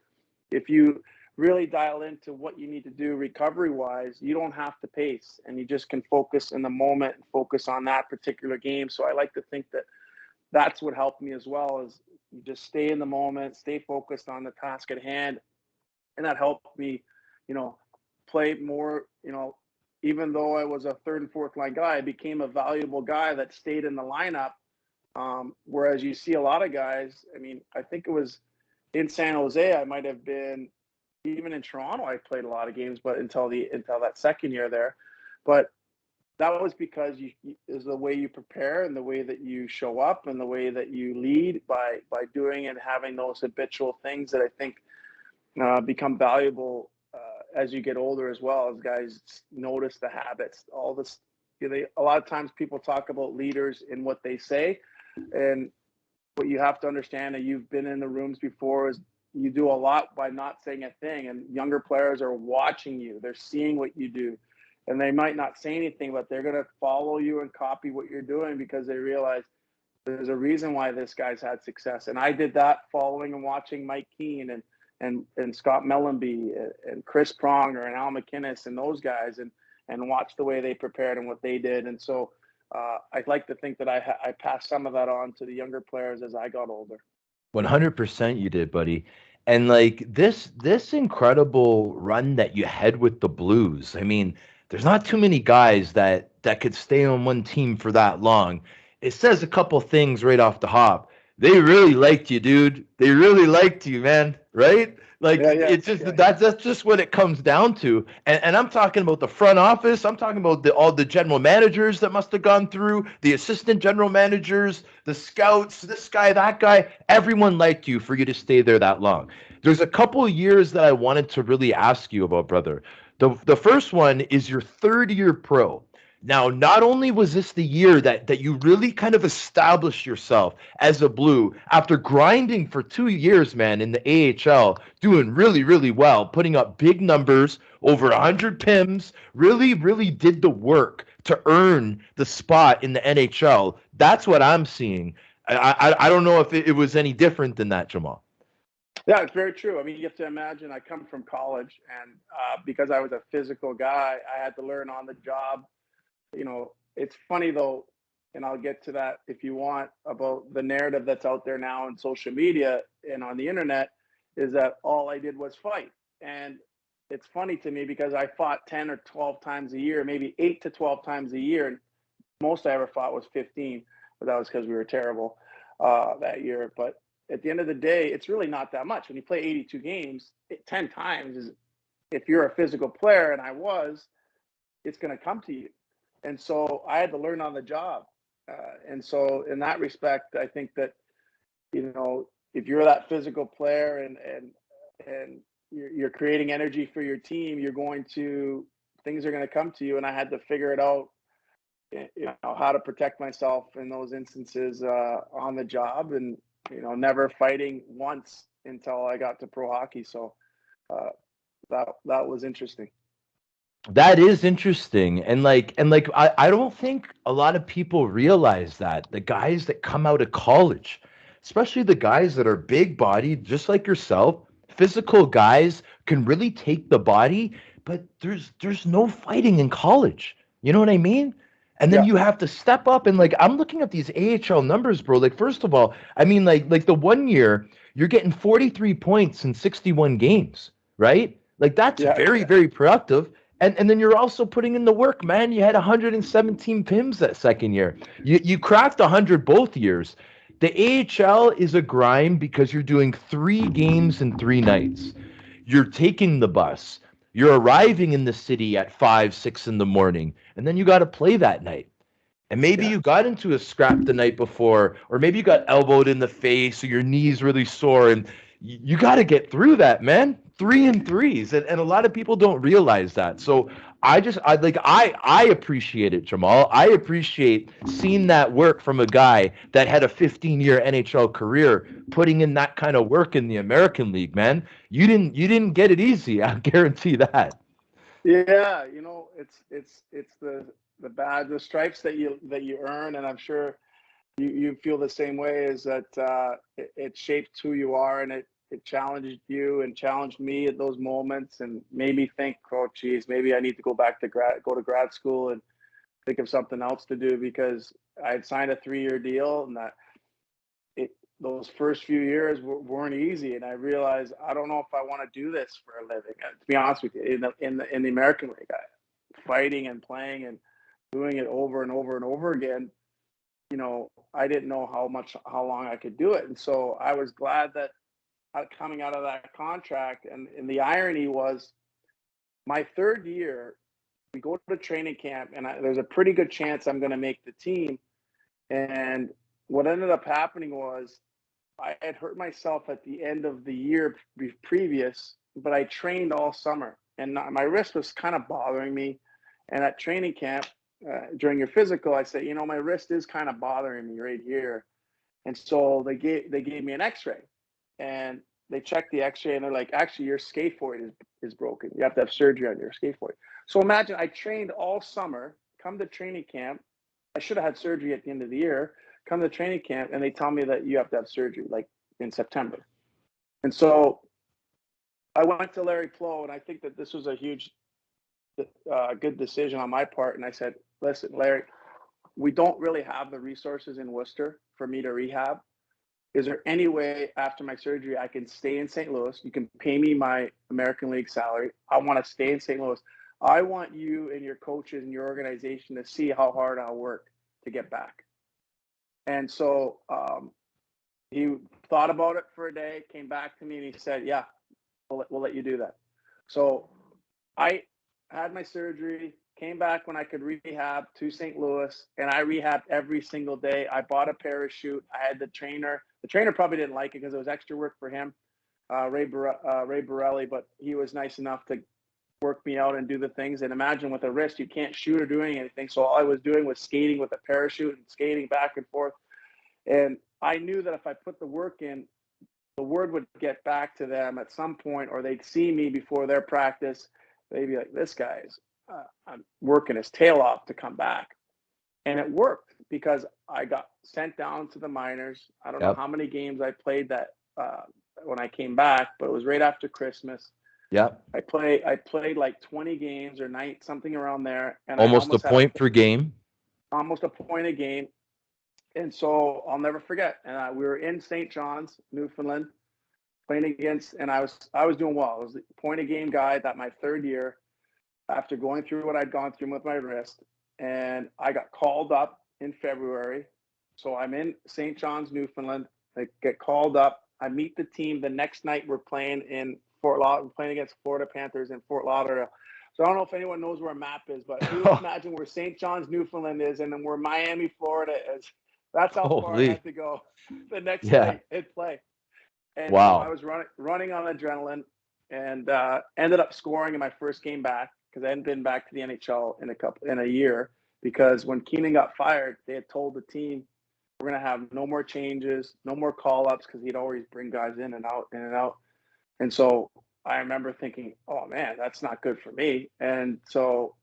Speaker 3: If you really dial into what you need to do recovery-wise, you don't have to pace, and you just can focus in the moment and focus on that particular game. So I like to think that that's what helped me as well, is you just stay in the moment, stay focused on the task at hand. And that helped me, play more, even though I was a 3rd and 4th line guy, I became a valuable guy that stayed in the lineup. Whereas you see a lot of guys, I mean, I think it was in San Jose, I might have been even in Toronto, I played a lot of games, but until that second year there. But that was because is the way you prepare and the way that you show up and the way that you lead by doing and having those habitual things that I think become valuable as you get older as well. As guys notice the habits, all this. A lot of times people talk about leaders in what they say, and what you have to understand, and you've been in the rooms before, is you do a lot by not saying a thing, and younger players are watching you. They're seeing what you do, and they might not say anything, but they're going to follow you and copy what you're doing because they realize there's a reason why this guy's had success. And I did that following and watching Mike Keane and Scott Mellenby and Chris Pronger and Al McInnes and those guys, and watch the way they prepared and what they did. And so I'd like to think that I passed some of that on to the younger players as I got older.
Speaker 2: 100% you did, buddy. And like this incredible run that you had with the Blues. I mean, there's not too many guys that could stay on one team for that long. It says a couple things right off the hop. They really liked you, dude. They really liked you, man. Right? Like it's just that's just what it comes down to. And I'm talking about the front office. I'm talking about all the general managers that must have gone through, the assistant general managers, the scouts, this guy, that guy. Everyone liked you for you to stay there that long. There's a couple of years that I wanted to really ask you about, brother. The first one is your third year pro. Now, not only was this the year that you really kind of established yourself as a Blue after grinding for 2 years, man, in the AHL, doing really, really well, putting up big numbers, over 100 PIMs, really, really did the work to earn the spot in the NHL. That's what I'm seeing. I don't know if it was any different than that, Jamal.
Speaker 3: Yeah, it's very true. I mean, you have to imagine I come from college, and because I was a physical guy, I had to learn on the job. It's funny though, and I'll get to that if you want, about the narrative that's out there now on social media and on the internet, is that all I did was fight. And it's funny to me because I fought 10 or 12 times a year, maybe 8 to 12 times a year. And most I ever fought was 15, but that was because we were terrible that year. But at the end of the day, it's really not that much. When you play 82 games, 10 times is, if you're a physical player, and I was, it's going to come to you. And so I had to learn on the job. And so in that respect, I think that, if you're that physical player and you're creating energy for your team, things are going to come to you. And I had to figure it out, how to protect myself in those instances on the job, and, never fighting once until I got to pro hockey. So that was interesting.
Speaker 2: That is interesting. And I don't think a lot of people realize that the guys that come out of college, especially the guys that are big bodied, just like yourself, physical guys can really take the body, but there's no fighting in college. You know what I mean? And then you have to step up, and like I'm looking at these AHL numbers, bro. Like first of all, I mean like the 1 year you're getting 43 points in 61 games, right? Like that's very, very productive. And then you're also putting in the work, man. You had 117 PIMs that second year. You cracked 100 both years. The AHL is a grind because you're doing 3 games in 3 nights. You're taking the bus. You're arriving in the city at 5, 6 in the morning, and then you got to play that night. And maybe you got into a scrap the night before, or maybe you got elbowed in the face, or your knee's really sore, and you got to get through that, man. 3 and 3s, and a lot of people don't realize that. So I appreciate it, Jamal. I appreciate seeing that work from a guy that had a 15-year NHL career, putting in that kind of work in the American League, man. You didn't get it easy. I guarantee that.
Speaker 3: Yeah, it's the badge, the stripes that you earn, and I'm sure you feel the same way. Is that it shaped who you are, and it challenged you and challenged me at those moments, and made me think, oh, geez, maybe I need to go to grad school and think of something else to do, because I had signed a 3-year deal, and those first few years weren't easy, and I realized I don't know if I want to do this for a living. To be honest with you, in the American League, fighting and playing and doing it over and over and over again, I didn't know how long I could do it, and so I was glad that coming out of that contract. And the irony was my third year, we go to training camp, and there's a pretty good chance I'm going to make the team. And what ended up happening was I had hurt myself at the end of the year previous, but I trained all summer, and my wrist was kind of bothering me. And at training camp, during your physical, I said, my wrist is kind of bothering me right here. And so they gave me an X-ray, and they checked the X-ray, and they're like, actually, your scaphoid is broken. You have to have surgery on your scaphoid. So imagine I trained all summer, come to training camp. I should have had surgery at the end of the year. Come to training camp, and they tell me that you have to have surgery like in September. And so I went to Larry Plow, and I think that this was a huge, good decision on my part. And I said, listen, Larry, we don't really have the resources in Worcester for me to rehab. Is there any way after my surgery I can stay in St. Louis? You can pay me my American League salary. I want to stay in St. Louis. I want you and your coaches and your organization to see how hard I'll work to get back. And so he thought about it for a day, came back to me, and he said, yeah, we'll let you do that. So I had my surgery, came back when I could rehab to St. Louis, and I rehabbed every single day. I bought a parachute. I had the trainer. The trainer probably didn't like it because it was extra work for him, Ray Borelli, but he was nice enough to work me out and do the things. And imagine with a wrist, you can't shoot or doing anything. So all I was doing was skating with a parachute and skating back and forth. And I knew that if I put the work in, the word would get back to them at some point, or they'd see me before their practice. They'd be like, this guy's working his tail off to come back. And it worked because I got sent down to the minors. I don't know how many games I played that when I came back, but it was right after Christmas.
Speaker 2: Yeah.
Speaker 3: I played like 20 games or something around there. And
Speaker 2: almost a point per game.
Speaker 3: Almost a point a game. And so I'll never forget. And we were in St. John's, Newfoundland, playing against, and I was doing well. I was the point a game guy that my third year after going through what I'd gone through with my wrist. And I got called up in February. So I'm in St. John's, Newfoundland. I get called up. I meet the team the next night. We're playing in Fort Lauderdale. We're playing against Florida Panthers in Fort Lauderdale. So I don't know if anyone knows where a map is, but you imagine where St. John's, Newfoundland is, and then where Miami, Florida is. That's how far I had to go the next night and play. And
Speaker 2: wow.
Speaker 3: So I was running on adrenaline, and ended up scoring in my first game back because I hadn't been back to the NHL in a year. Because when Keenan got fired, they had told the team, we're going to have no more changes, no more call-ups, because he'd always bring guys in and out, in and out. And so I remember thinking, oh, man, that's not good for me. And so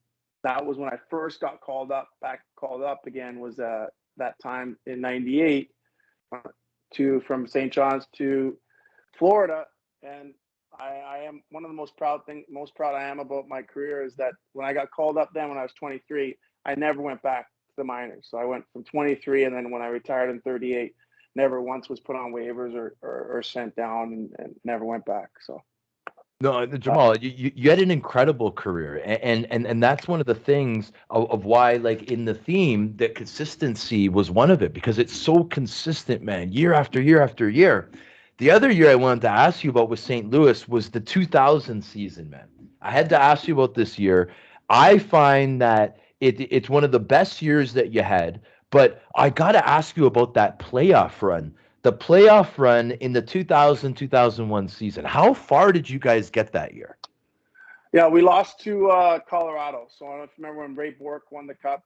Speaker 3: that was when I first got called up again, was that time in 98 from St. John's to Florida. And I am one of the most proud I am about my career is that when I got called up then when I was 23, I never went back to the minors. So I went from 23, and then when I retired in 38, never once was put on waivers or sent down, and never went back. So.
Speaker 2: No, Jamal, you had an incredible career, and that's one of the things of why, like in the theme, that consistency was one of it, because it's so consistent, man, year after year after year. The other year I wanted to ask you about with St. Louis was the 2000 season, man. I had to ask you about this year. I find that it's one of the best years that you had, but I got to ask you about that playoff run. The playoff run in the 2000-2001 season. How far did you guys get that year?
Speaker 3: Yeah, we lost to Colorado. So I don't know if you remember when Ray Bork won the cup.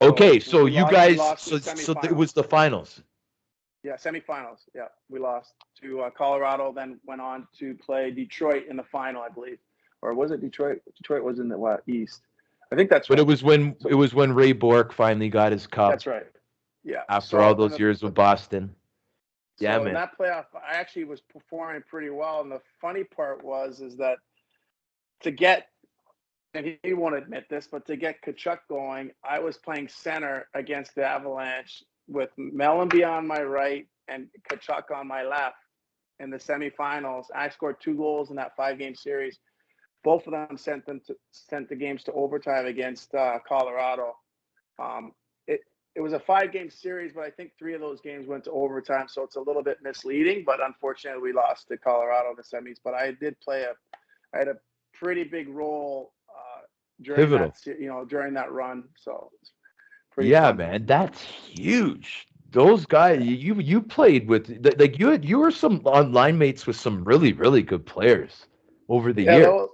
Speaker 2: Okay, so you guys, so it was the finals.
Speaker 3: Yeah, semifinals. Yeah, we lost to Colorado, then went on to play Detroit in the final, I believe. Or was it Detroit? Detroit was in the East. I think that's right.
Speaker 2: But it was when Ray Bork finally got his cup.
Speaker 3: That's right. Yeah.
Speaker 2: After all those years with Boston.
Speaker 3: Yeah, so man. In that playoff, I actually was performing pretty well. And the funny part is that to get, and he won't admit this, but to get Tkachuk going, I was playing center against the Avalanche with Mellenby on my right and Tkachuk on my left in the semifinals. I scored 2 goals in that 5-game series. Both of them sent the games to overtime against Colorado. it was a 5-game series, but I think 3 of those games went to overtime, so it's a little bit misleading. But unfortunately, we lost to Colorado in the semis. But I had a pretty big role during
Speaker 2: Pivotal.
Speaker 3: during that run. So it's pretty
Speaker 2: Yeah,
Speaker 3: fun.
Speaker 2: man, that's huge. Those guys, you played with like you were some on line mates with some really really good players over the
Speaker 3: Yeah, that
Speaker 2: years.
Speaker 3: was,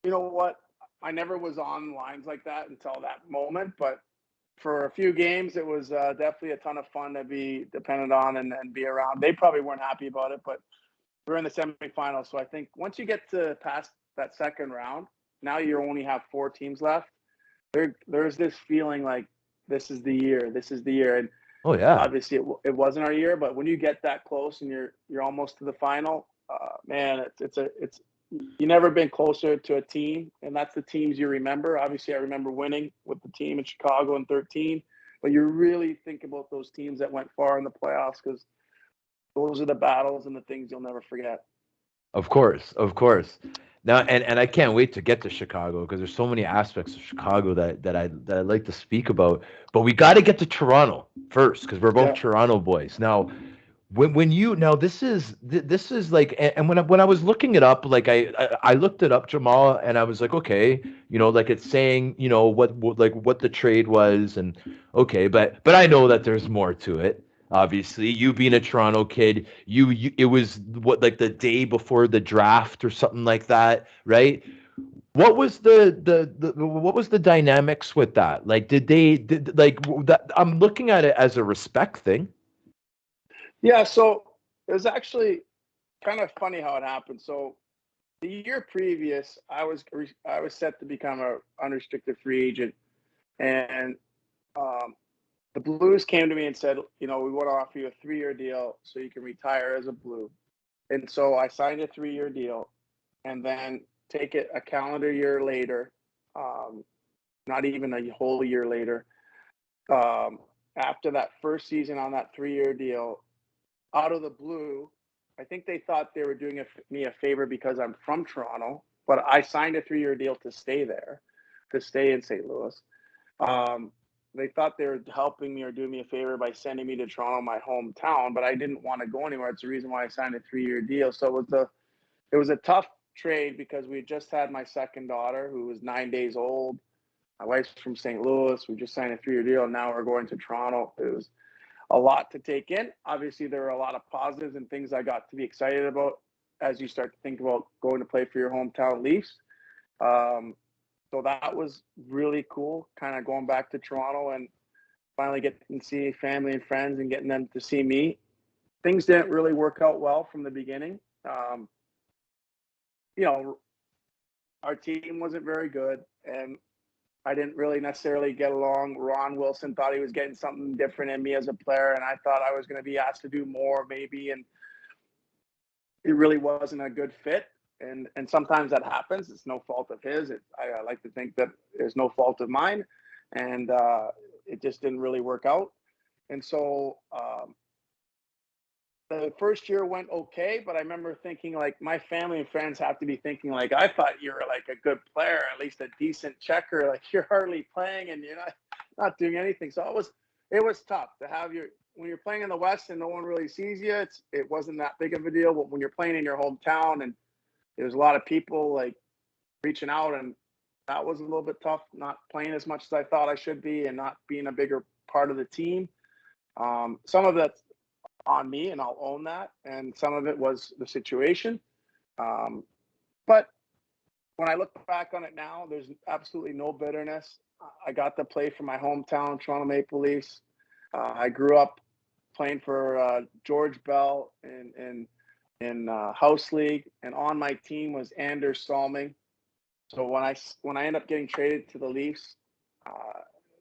Speaker 3: you know what? I never was on lines like that until that moment, but for a few games, it was definitely a ton of fun to be dependent on and be around. They probably weren't happy about it, but we're in the semifinals. So I think once you get to past that second round, now you only have 4 teams left. There's this feeling like this is the year. This is the year. And
Speaker 2: Oh yeah.
Speaker 3: obviously it wasn't our year, but when you get that close and you're almost to the final, man, it's you never been closer to a team, and that's the teams you remember. Obviously, I remember winning with the team in Chicago in 13, but you really think about those teams that went far in the playoffs because those are the battles and the things you'll never forget.
Speaker 2: Of course, of course. Now, and I can't wait to get to Chicago because there's so many aspects of Chicago that I like to speak about. But we got to get to Toronto first because we're both
Speaker 3: Yeah.
Speaker 2: Toronto boys. Now, when you now this is like and when I was looking it up, like I looked it up, Jamal, and I was like, okay, like it's saying, what the trade was, and okay, but I know that there's more to it. Obviously, you being a Toronto kid, you it was what, like the day before the draft or something like that, right? What was the what was the dynamics with that? Like, did like that? I'm looking at it as a respect thing.
Speaker 3: Yeah, so it was actually kind of funny how it happened. So the year previous, I was set to become a unrestricted free agent, and um, the Blues came to me and said, we want to offer you a 3-year deal so you can retire as a Blue. And so I signed a 3-year deal, and then take it a calendar year later, um, not even a whole year later. Um, After that first season on that 3-year deal, out of the blue, I think they thought they were doing me a favor because I'm from Toronto, but I signed a 3-year deal to stay there, to stay in St. Louis. Um, they thought they were helping me or doing me a favor by sending me to Toronto, my hometown, but I didn't want to go anywhere. It's the reason why I signed a 3-year deal. So it was a tough trade because we just had my second daughter who was 9 days old. My wife's from St. Louis. We just signed a 3-year deal, and now we're going to Toronto. It was a lot to take in. Obviously, there were a lot of positives and things I got to be excited about as you start to think about going to play for your hometown Leafs. So that was really cool, kind of going back to Toronto and finally getting to see family and friends and getting them to see me. Things didn't really work out well from the beginning. Um, you know, our team wasn't very good, and I didn't really necessarily get along. Ron Wilson thought he was getting something different in me as a player, and I thought I was going to be asked to do more maybe, and it really wasn't a good fit. And sometimes that happens. It's no fault of his. I like to think that there's no fault of mine, and it just didn't really work out. And so the first year went okay, but I remember thinking like my family and friends have to be thinking like I thought you were like a good player, at least a decent checker. Like you're hardly playing and you're not doing anything. So it was tough to have when you're playing in the West and no one really sees you. It wasn't that big of a deal. But when you're playing in your hometown and there's a lot of people like reaching out, and that was a little bit tough. Not playing as much as I thought I should be, and not being a bigger part of the team. Some of that's on me, and I'll own that. And some of it was the situation. But when I look back on it now, there's absolutely no bitterness. I got to play for my hometown, Toronto Maple Leafs. I grew up playing for George Bell in house league, and on my team was Anders Salming. So when I ended up getting traded to the Leafs,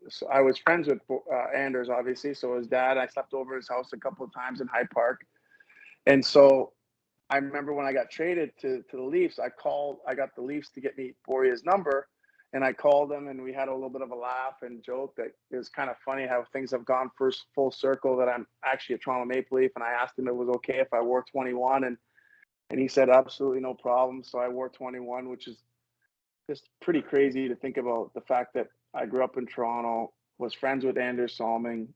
Speaker 3: so I was friends with Anders, obviously. So his dad, I slept over his house a couple of times in Hyde Park, and so I remember when I got traded to the Leafs, I got the Leafs to get me Boria's number, and I called them, and we had a little bit of a laugh and joke that it was kind of funny how things have gone first full circle, that I'm actually a Toronto Maple Leaf, and I asked him if it was okay if I wore 21, and he said absolutely no problem. So I wore 21, which is just pretty crazy to think about the fact that I grew up in Toronto. was friends with Anders Salming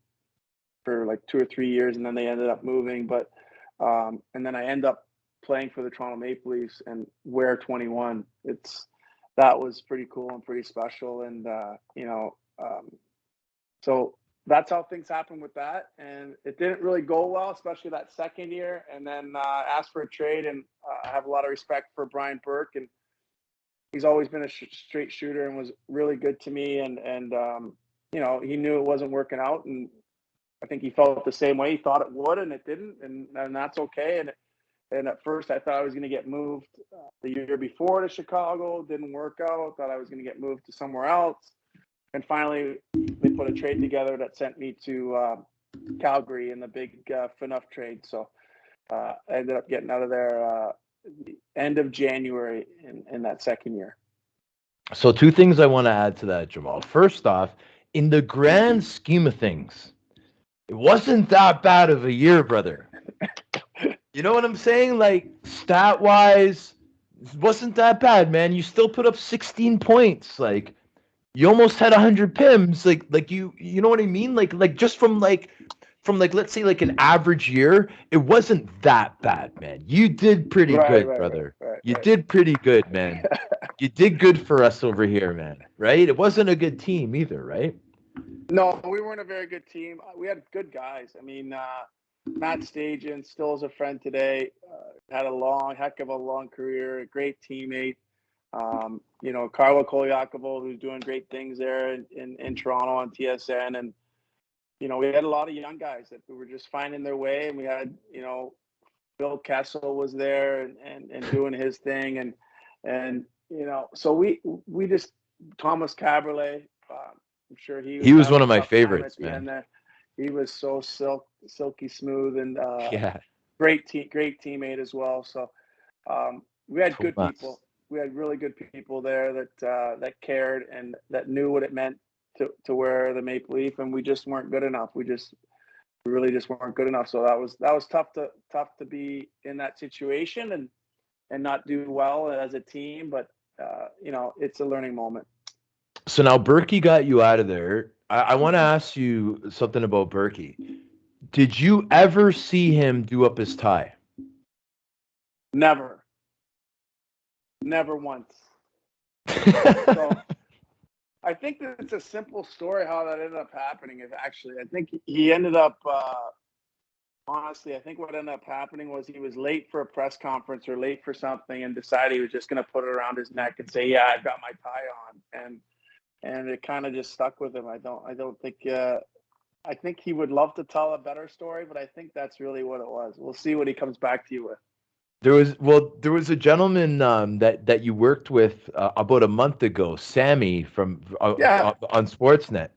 Speaker 3: for like 2 or 3 years, and then they ended up moving. But and then I end up playing for the Toronto Maple Leafs and wear 21. That was pretty cool and pretty special, and so that's how things happened with that. And it didn't really go well, especially that second year. And then asked for a trade, and I have a lot of respect for Brian Burke, and he's always been a straight shooter and was really good to me. And he knew it wasn't working out, and I think he felt the same way. He thought it would, and it didn't, and that's okay. And at first, I thought I was going to get moved the year before to Chicago. Didn't work out. Thought I was going to get moved to somewhere else. And finally, they put a trade together that sent me to Calgary in the big Phaneuf trade. So I ended up getting out of there the end of January in that second year.
Speaker 2: So 2 things I want to add to that, Jamal. First off, in the grand scheme of things, it wasn't that bad of a year, brother. You know what I'm saying? Like, stat-wise, it wasn't that bad, man. You still put up 16 points. Like, you almost had 100 pims. Like you know what I mean? Like just from let's say like an average year, it wasn't that bad, man. You did pretty good, brother. You did pretty good, man. You did good for us over here, man. Right? It wasn't a good team either, right?
Speaker 3: No, we weren't a very good team. We had good guys. I mean, Matt Stajan still is a friend today. Had a heck of a long career, a great teammate. Carlo Koliakovo, who's doing great things there in Toronto on TSN. And, we had a lot of young guys that were just finding their way. And we had, Bill Kessel was there and doing his thing. And so we just, Thomas Caberlet, I'm sure he
Speaker 2: was one of my favorites, man.
Speaker 3: He was so silky smooth and great teammate as well. So we had good people. We had really good people there that cared and that knew what it meant to wear the Maple Leaf, and we just weren't good enough. We really just weren't good enough. So that was tough to be in that situation and not do well as a team. But it's a learning moment.
Speaker 2: So now Berkey got you out of there. I want to ask you something about Berkey. Did you ever see him do up his tie?
Speaker 3: Never once. So I think that it's a simple story how that ended up happening. I think he ended up, honestly, I think what ended up happening was he was late for a press conference or late for something and decided he was just going to put it around his neck and say, yeah, I've got my tie on. And it kind of just stuck with him. I don't think, I think he would love to tell a better story, but I think that's really what it was. We'll see what he comes back to you with.
Speaker 2: There was a gentleman that you worked with about a month ago, Sammy from on Sportsnet.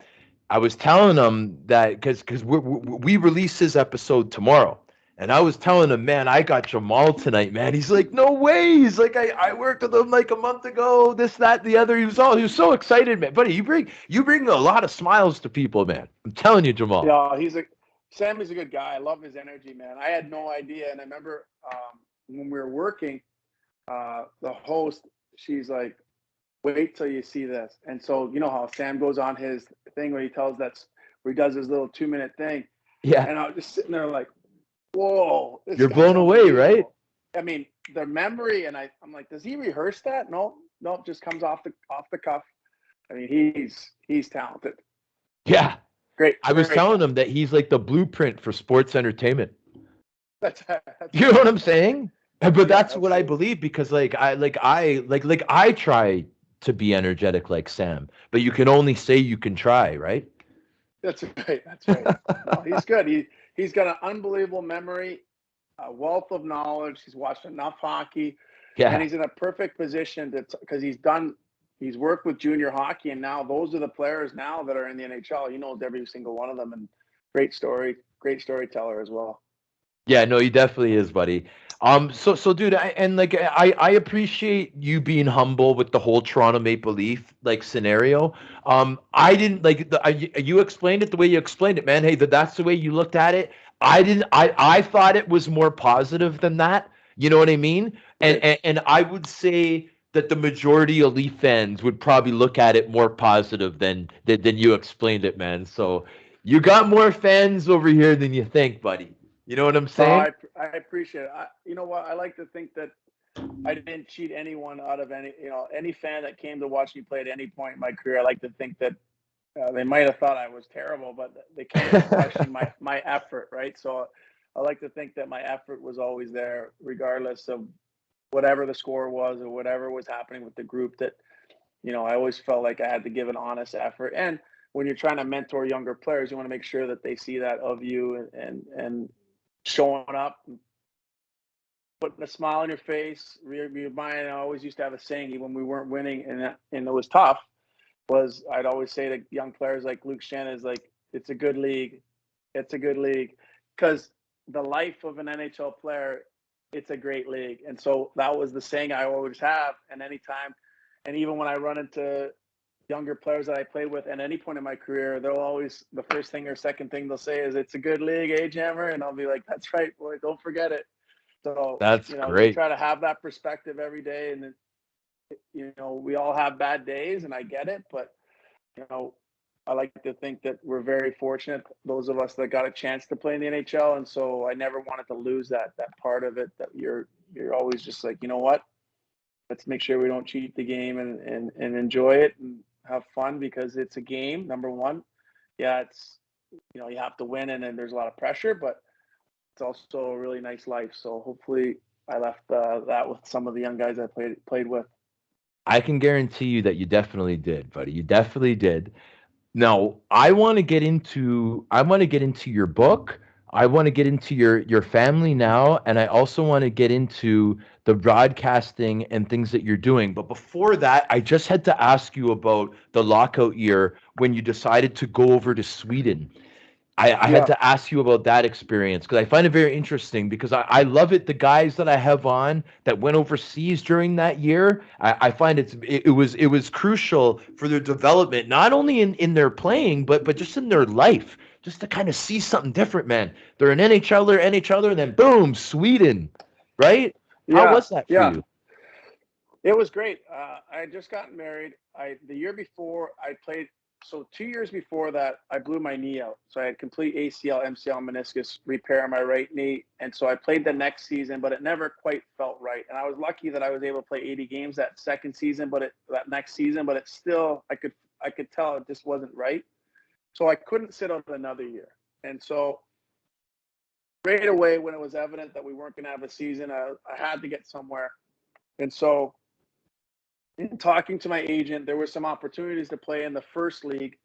Speaker 2: I was telling him that because we release his episode tomorrow, and I was telling him, man, I got Jamal tonight, man. He's like, no way. He's like, I worked with him like a month ago. This, that, the other. He was so excited, man. Buddy, you bring a lot of smiles to people, man. I'm telling you, Jamal.
Speaker 3: Yeah, Sammy's a good guy. I love his energy, man. I had no idea, and I remember. When we were working, the host, she's like, wait till you see this. And so, you know how Sam goes on his thing where he does his little 2-minute thing.
Speaker 2: Yeah.
Speaker 3: And I was just sitting there like, whoa.
Speaker 2: You're blown away, right?
Speaker 3: I mean, the memory, and I'm like, does he rehearse that? No, it just comes off the cuff. I mean, he's talented.
Speaker 2: Yeah.
Speaker 3: Great.
Speaker 2: I was telling him that he's like the blueprint for sports entertainment.
Speaker 3: That's
Speaker 2: you know what I'm saying? But that's what I believe, because I try to be energetic like Sam, but you can only say you can try, right?
Speaker 3: That's right. No, he's good. He's got an unbelievable memory, a wealth of knowledge. He's watched enough hockey, and he's in a perfect position because he's worked with junior hockey, and now those are the players now that are in the NHL. He knows every single one of them, and great storyteller as well.
Speaker 2: Yeah, no, he definitely is, buddy. So dude, I appreciate you being humble with the whole Toronto Maple Leaf scenario. I didn't you explained it the way you explained it, man. Hey, that's the way you looked at it. I thought it was more positive than that. You know what I mean? And I would say that the majority of Leaf fans would probably look at it more positive than you explained it, man. So you got more fans over here than you think, buddy. You know what I'm
Speaker 3: Oh,
Speaker 2: saying?
Speaker 3: I appreciate it. You know what? I like to think that I didn't cheat anyone out of any fan that came to watch me play at any point in my career. I like to think that they might have thought I was terrible, but they came to question my effort, right? So I like to think that my effort was always there, regardless of whatever the score was or whatever was happening with the group. That I always felt like I had to give an honest effort. And when you're trying to mentor younger players, you want to make sure that they see that of you and showing up, putting a smile on your face. Your mind. I always used to have a saying, even when we weren't winning and it was tough, was I'd always say to young players like Luke Shannon is like, it's a good league. It's a good league. Because the life of an NHL player, it's a great league. And so that was the saying I always have. And anytime, and even when I run into younger players that I played with at any point in my career, they'll always, the first thing or second thing they'll say is, it's a good league, eh, Jammer? And I'll be like, that's right, boy, don't forget it. So,
Speaker 2: That's
Speaker 3: you
Speaker 2: great.
Speaker 3: try to have that perspective every day. And, we all have bad days, and I get it. But, I like to think that we're very fortunate, those of us that got a chance to play in the NHL. And so I never wanted to lose that part of it, that you're always just like, you know what? Let's make sure we don't cheat the game and enjoy it and have fun, because it's a game, number one. Yeah, it's, you have to win, and then there's a lot of pressure, but it's also a really nice life. So hopefully I left that with some of the young guys I played with.
Speaker 2: I can guarantee you that you definitely did, buddy. You definitely did. Now, I want to get into your book. I want to get into your family now, and I also want to get into the broadcasting and things that you're doing. But before that, I just had to ask you about the lockout year when you decided to go over to Sweden. I had
Speaker 3: Yeah.
Speaker 2: to ask you about that experience because I find it very interesting because I love it. The guys that I have on that went overseas during that year, I find it was crucial for their development, not only in their playing, but just in their life, just to kind of see something different, man. They're an NHLer, and then boom, Sweden, right? How
Speaker 3: Yeah.
Speaker 2: was that for
Speaker 3: Yeah.
Speaker 2: you?
Speaker 3: It was great. I had just gotten married. The year before I played, so 2 years before that, I blew my knee out. So I had complete ACL, MCL, meniscus repair on my right knee, and so I played the next season, but it never quite felt right. And I was lucky that I was able to play 80 games that second season, that next season, but it still, I could tell it just wasn't right. So I couldn't sit out another year. And so right away, when it was evident that we weren't going to have a season, I had to get somewhere. And so in talking to my agent, there were some opportunities to play in the first league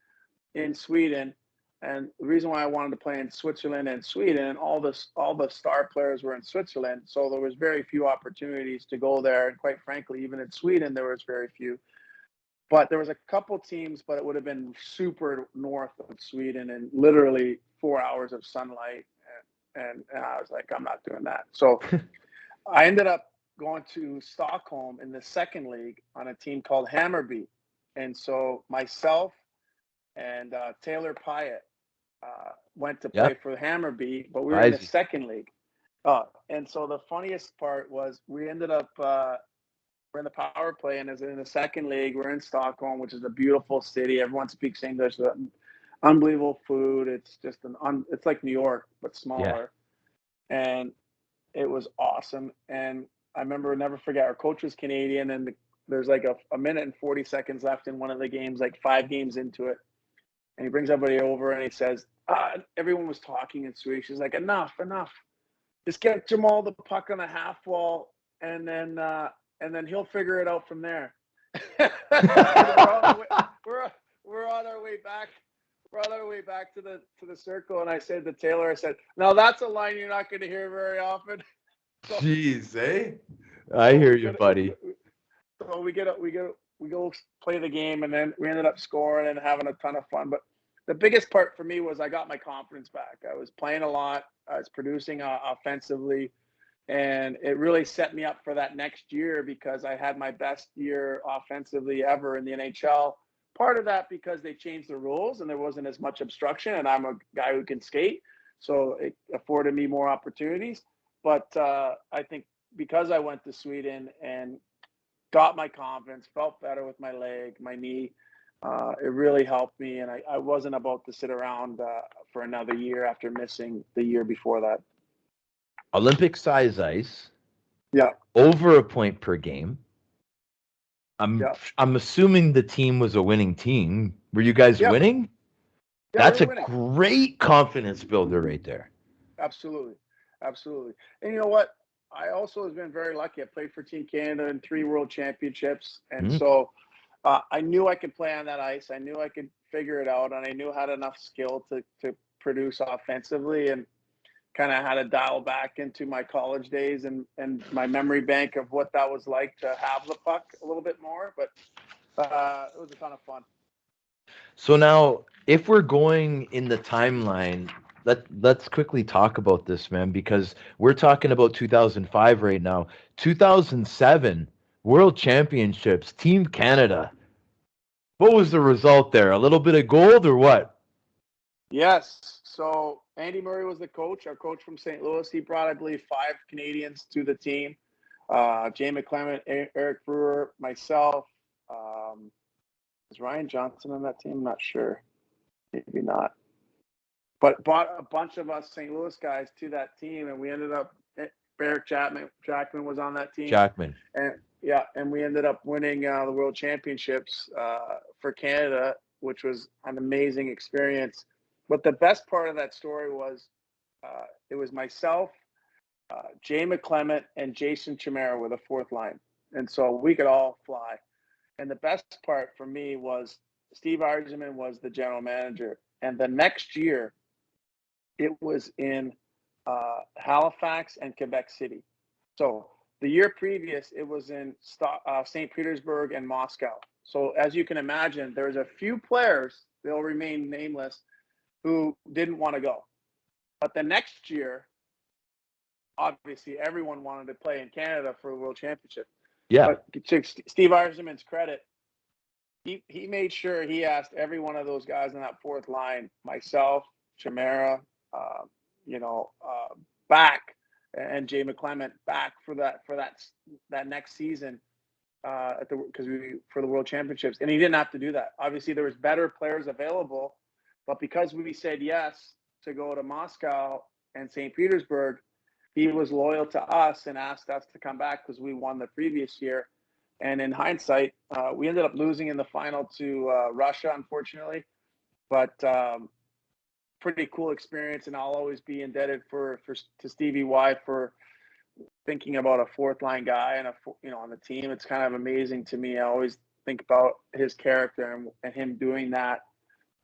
Speaker 3: in Sweden. And the reason why I wanted to play in Switzerland and Sweden, all the star players were in Switzerland. So there was very few opportunities to go there. And quite frankly, even in Sweden, there was very few. But there was a couple teams, but it would have been super north of Sweden and literally 4 hours of sunlight. And I was like, I'm not doing that. So I ended up going to Stockholm in the second league on a team called Hammarby. And so myself and Taylor Pyatt went to play
Speaker 2: Yep,
Speaker 3: for Hammarby, but we were in the
Speaker 2: Isaac.
Speaker 3: second league. And so the funniest part was we ended up we're in the power play, and as in the second league, we're in Stockholm, which is a beautiful city. Everyone speaks English. Unbelievable food. It's just it's like New York but
Speaker 2: Yeah.
Speaker 3: smaller, and it was awesome. And I remember, never forget, our coach was Canadian, and there's like a minute and 40 seconds left in one of the games, like 5 games into it. And he brings everybody over and he says, everyone was talking in Swedish. He's like, enough. Just get Jamal the puck on the half wall, and then he'll figure it out from there. And we're on our way back. We're on our way back to the circle, and I said to Taylor, I said, "Now that's a line you're not going to hear very often." So,
Speaker 2: Jeez, eh? I
Speaker 3: so
Speaker 2: hear
Speaker 3: we
Speaker 2: you,
Speaker 3: get
Speaker 2: buddy.
Speaker 3: so we go play the game, and then we ended up scoring and having a ton of fun. But the biggest part for me was I got my confidence back. I was playing a lot. I was producing offensively, and it really set me up for that next year because I had my best year offensively ever in the NHL. Part of that because they changed the rules and there wasn't as much obstruction, and I'm a guy who can skate, so it afforded me more opportunities. But I think because I went to Sweden and got my confidence, felt better with my leg, my knee. It really helped me, and I wasn't about to sit around for another year after missing the year before that.
Speaker 2: Olympic size ice,
Speaker 3: Yeah,
Speaker 2: over a point per game.
Speaker 3: yeah,
Speaker 2: I'm assuming the team was a winning team. Were you guys
Speaker 3: yeah,
Speaker 2: winning?
Speaker 3: yeah. We
Speaker 2: That's
Speaker 3: were
Speaker 2: a
Speaker 3: winning.
Speaker 2: great confidence builder right there.
Speaker 3: Absolutely, absolutely. And you know what? I also have been very lucky. I played for Team Canada in 3 World Championships, and
Speaker 2: Mm.
Speaker 3: so I knew I could play on that ice. I knew I could figure it out, and I knew I had enough skill to produce offensively, and kind of had to dial back into my college days and my memory bank of what that was like to have the puck a little bit more. But it was a ton of fun.
Speaker 2: So now, if we're going in the timeline, let's quickly talk about this, man, because we're talking about 2005 right now. 2007 World Championships, Team Canada. What was the result there? A little bit of gold or what?
Speaker 3: Yes. So Andy Murray was the coach, our coach from St. Louis. He brought, I believe, 5 Canadians to the team. Jay McClement, Eric Brewer, myself. Is Ryan Johnson on that team? I'm not sure. Maybe not. But brought a bunch of us St. Louis guys to that team, and we ended up. Barrett Jackman was on that team,
Speaker 2: Jackman.
Speaker 3: and we ended up winning the World Championships for Canada, which was an amazing experience. But the best part of that story was it was myself, Jay McClement, and Jason Chimera were the 4th line, and so we could all fly. And the best part for me was Steve Yzerman was the general manager, and the next year it was in Halifax and Quebec City. So the year previous, it was in St. Petersburg and Moscow. So as you can imagine, there's a few players, they'll remain nameless, who didn't want to go. But the next year, obviously, everyone wanted to play in Canada for a World Championship.
Speaker 2: Yeah.
Speaker 3: But to Steve Yzerman's credit, he made sure he asked every one of those guys on that 4th line, myself, Chimera, back, and Jay McClement back for that next season for the World Championships, and he didn't have to do that. Obviously, there was better players available, but because we said yes to go to Moscow and St. Petersburg, he was loyal to us and asked us to come back because we won the previous year. And in hindsight, we ended up losing in the final to Russia, unfortunately, but pretty cool experience, and I'll always be indebted to Stevie Y for thinking about a 4th line guy and on the team. It's kind of amazing to me. I always think about his character and him doing that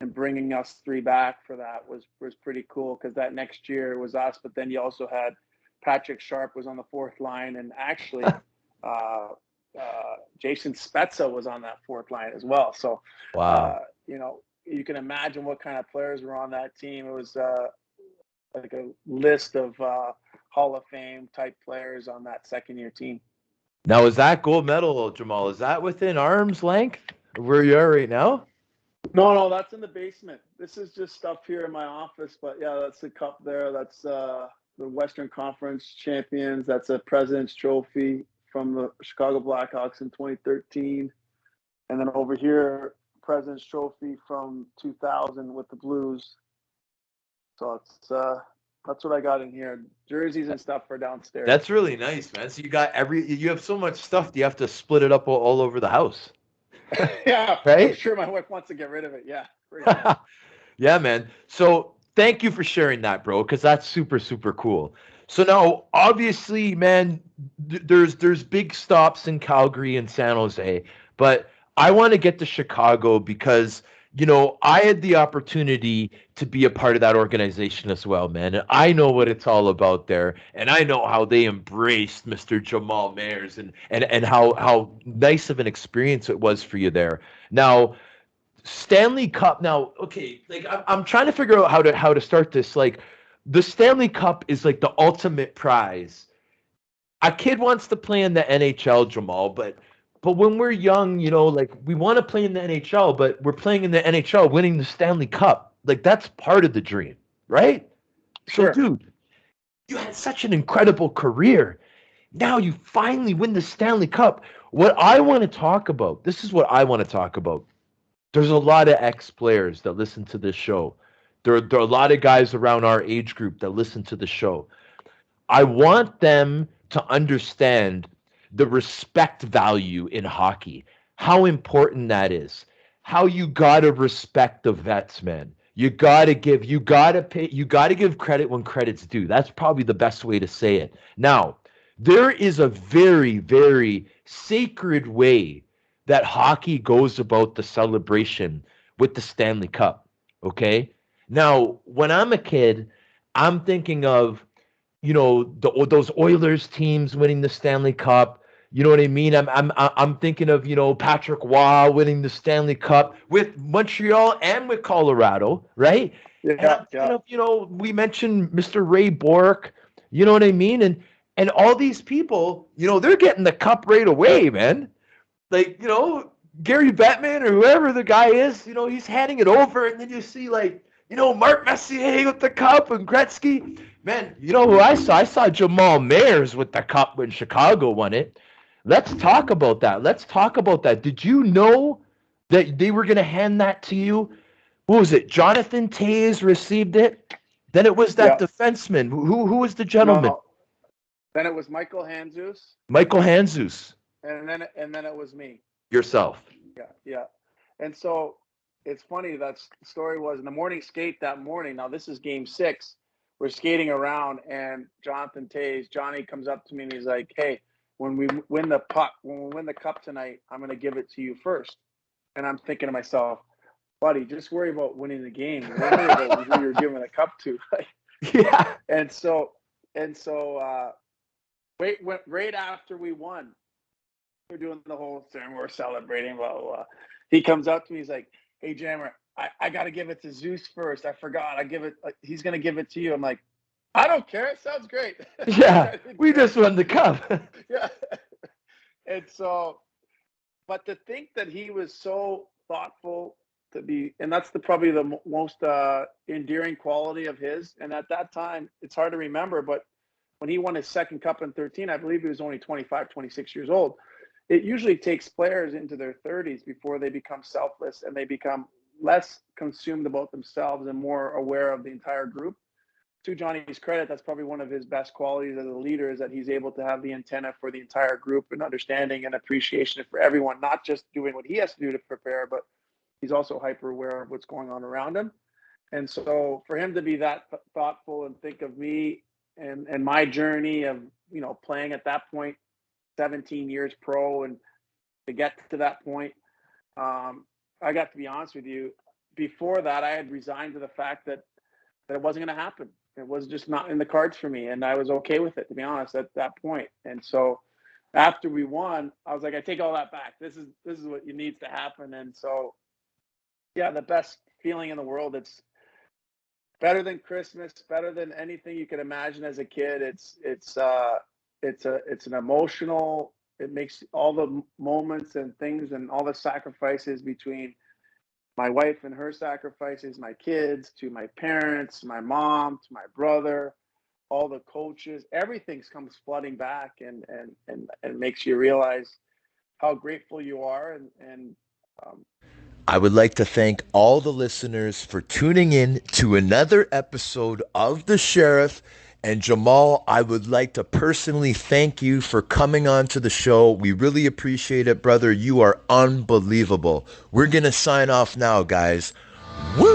Speaker 3: and bringing us 3 back for that was pretty cool, because that next year it was us, but then you also had Patrick Sharp was on the 4th line, and actually Jason Spezza was on that 4th line as well. So
Speaker 2: Wow.
Speaker 3: You can imagine what kind of players were on that team. It was like a list of Hall of Fame type players on that 2nd-year team.
Speaker 2: Now, is that gold medal, Jamal? Is that within arm's length of where you are right now?
Speaker 3: No, that's in the basement. This is just stuff here in my office. But yeah, that's the cup there. That's the Western Conference champions. That's a President's Trophy from the Chicago Blackhawks in 2013. And then over here, President's Trophy from 2000 with the Blues. So that's what I got in here. Jerseys and stuff are downstairs.
Speaker 2: That's really nice, man. So you have so much stuff. Do you have to split it up all over the house?
Speaker 3: Yeah,
Speaker 2: right?
Speaker 3: I'm sure my wife wants to get rid of it. Yeah.
Speaker 2: Yeah, man. So thank you for sharing that, bro, because that's super, super cool. So now, obviously, man, there's big stops in Calgary and San Jose, but I want to get to Chicago because I had the opportunity to be a part of that organization as well, man. And I know what it's all about there, and I know how they embraced Mr. Jamal Mayers and how nice of an experience it was for you there. Now, Stanley Cup. Now, okay, like I'm trying to figure out how to start this. Like, the Stanley Cup is like the ultimate prize. A kid wants to play in the NHL, Jamal, but when we're young, like we want to play in the NHL, but we're playing in the NHL, winning the Stanley Cup. Like, that's part of the dream, right?
Speaker 3: Sure.
Speaker 2: So, dude, you had such an incredible career. Now you finally win the Stanley Cup. What I want to talk about, this is what I want to talk about. There's a lot of ex-players that listen to this show. There are a lot of guys around our age group that listen to the show. I want them to understand the respect value in hockey, how important that is, how you gotta respect the vets, man. You gotta pay, you gotta give credit when credit's due. That's probably the best way to say it. Now, there is a very, very sacred way that hockey goes about the celebration with the Stanley Cup. Okay. Now, when I'm a kid, I'm thinking of those Oilers teams winning the Stanley Cup. You know what I mean? I'm thinking of Patrick Waugh winning the Stanley Cup with Montreal and with Colorado, right? And
Speaker 3: Yeah,
Speaker 2: I'm thinking
Speaker 3: yeah.
Speaker 2: of we mentioned Mr. Ray Bork. You know what I mean? And all these people, they're getting the cup right away, man. Like Gary Bettman or whoever the guy is, he's handing it over, and then you see Mark Messier with the cup and Gretzky. Man, you know who I saw? I saw Jamal Mayers with the cup when Chicago won it. Let's talk about that. Let's talk about that. Did you know that they were going to hand that to you? What was it? Jonathan Toews received it. Then it was that
Speaker 3: Yeah.
Speaker 2: defenseman. Who was the gentleman?
Speaker 3: No. Then it was Michael Handzus,
Speaker 2: Michael Handzus.
Speaker 3: and then it was me.
Speaker 2: Yourself.
Speaker 3: Yeah, yeah. And so it's funny that the story was in the morning skate that morning. Now this is game 6. We're skating around, and Jonathan Toews, Johnny comes up to me and he's like, "Hey, when we win the cup tonight, I'm going to give it to you first." And I'm thinking to myself, buddy, just worry about winning the game. Don't worry about who you're giving the cup to.
Speaker 2: Yeah.
Speaker 3: And so, right after we won, we're doing the whole thing. We're celebrating, blah, blah, blah. He comes up to me. He's like, "Hey, Jammer, I got to give it to Zeus first. I forgot. He's going to give it to you." I'm like, "I don't care. It sounds great."
Speaker 2: Yeah. We just won the cup.
Speaker 3: Yeah. And so, but to think that he was so thoughtful to be, and that's probably the most endearing quality of his. And at that time, it's hard to remember, but when he won his second cup in 13, I believe he was only 25, 26 years old. It usually takes players into their 30s before they become selfless and they become less consumed about themselves and more aware of the entire group. To Johnny's credit, that's probably one of his best qualities as a leader, is that he's able to have the antenna for the entire group and understanding and appreciation for everyone, not just doing what he has to do to prepare, but he's also hyper aware of what's going on around him. And so for him to be that thoughtful and think of me and my journey of, playing at that point, 17 years pro, and to get to that point, I got to be honest with you. Before that, I had resigned to the fact that it wasn't going to happen. It was just not in the cards for me, and I was okay with it, to be honest, at that point. And so, after we won, I was like, I take all that back. This is what needs to happen. And so, yeah, the best feeling in the world. It's better than Christmas, better than anything you could imagine as a kid. It's an emotional. It makes all the moments and things and all the sacrifices between my wife and her sacrifices, my kids, to my parents, my mom, to my brother, all the coaches, everything comes flooding back and makes you realize how grateful you are.
Speaker 2: I would like to thank all the listeners for tuning in to another episode of The Sheriff. And Jamal, I would like to personally thank you for coming on to the show. We really appreciate it, brother. You are unbelievable. We're going to sign off now, guys. Woo!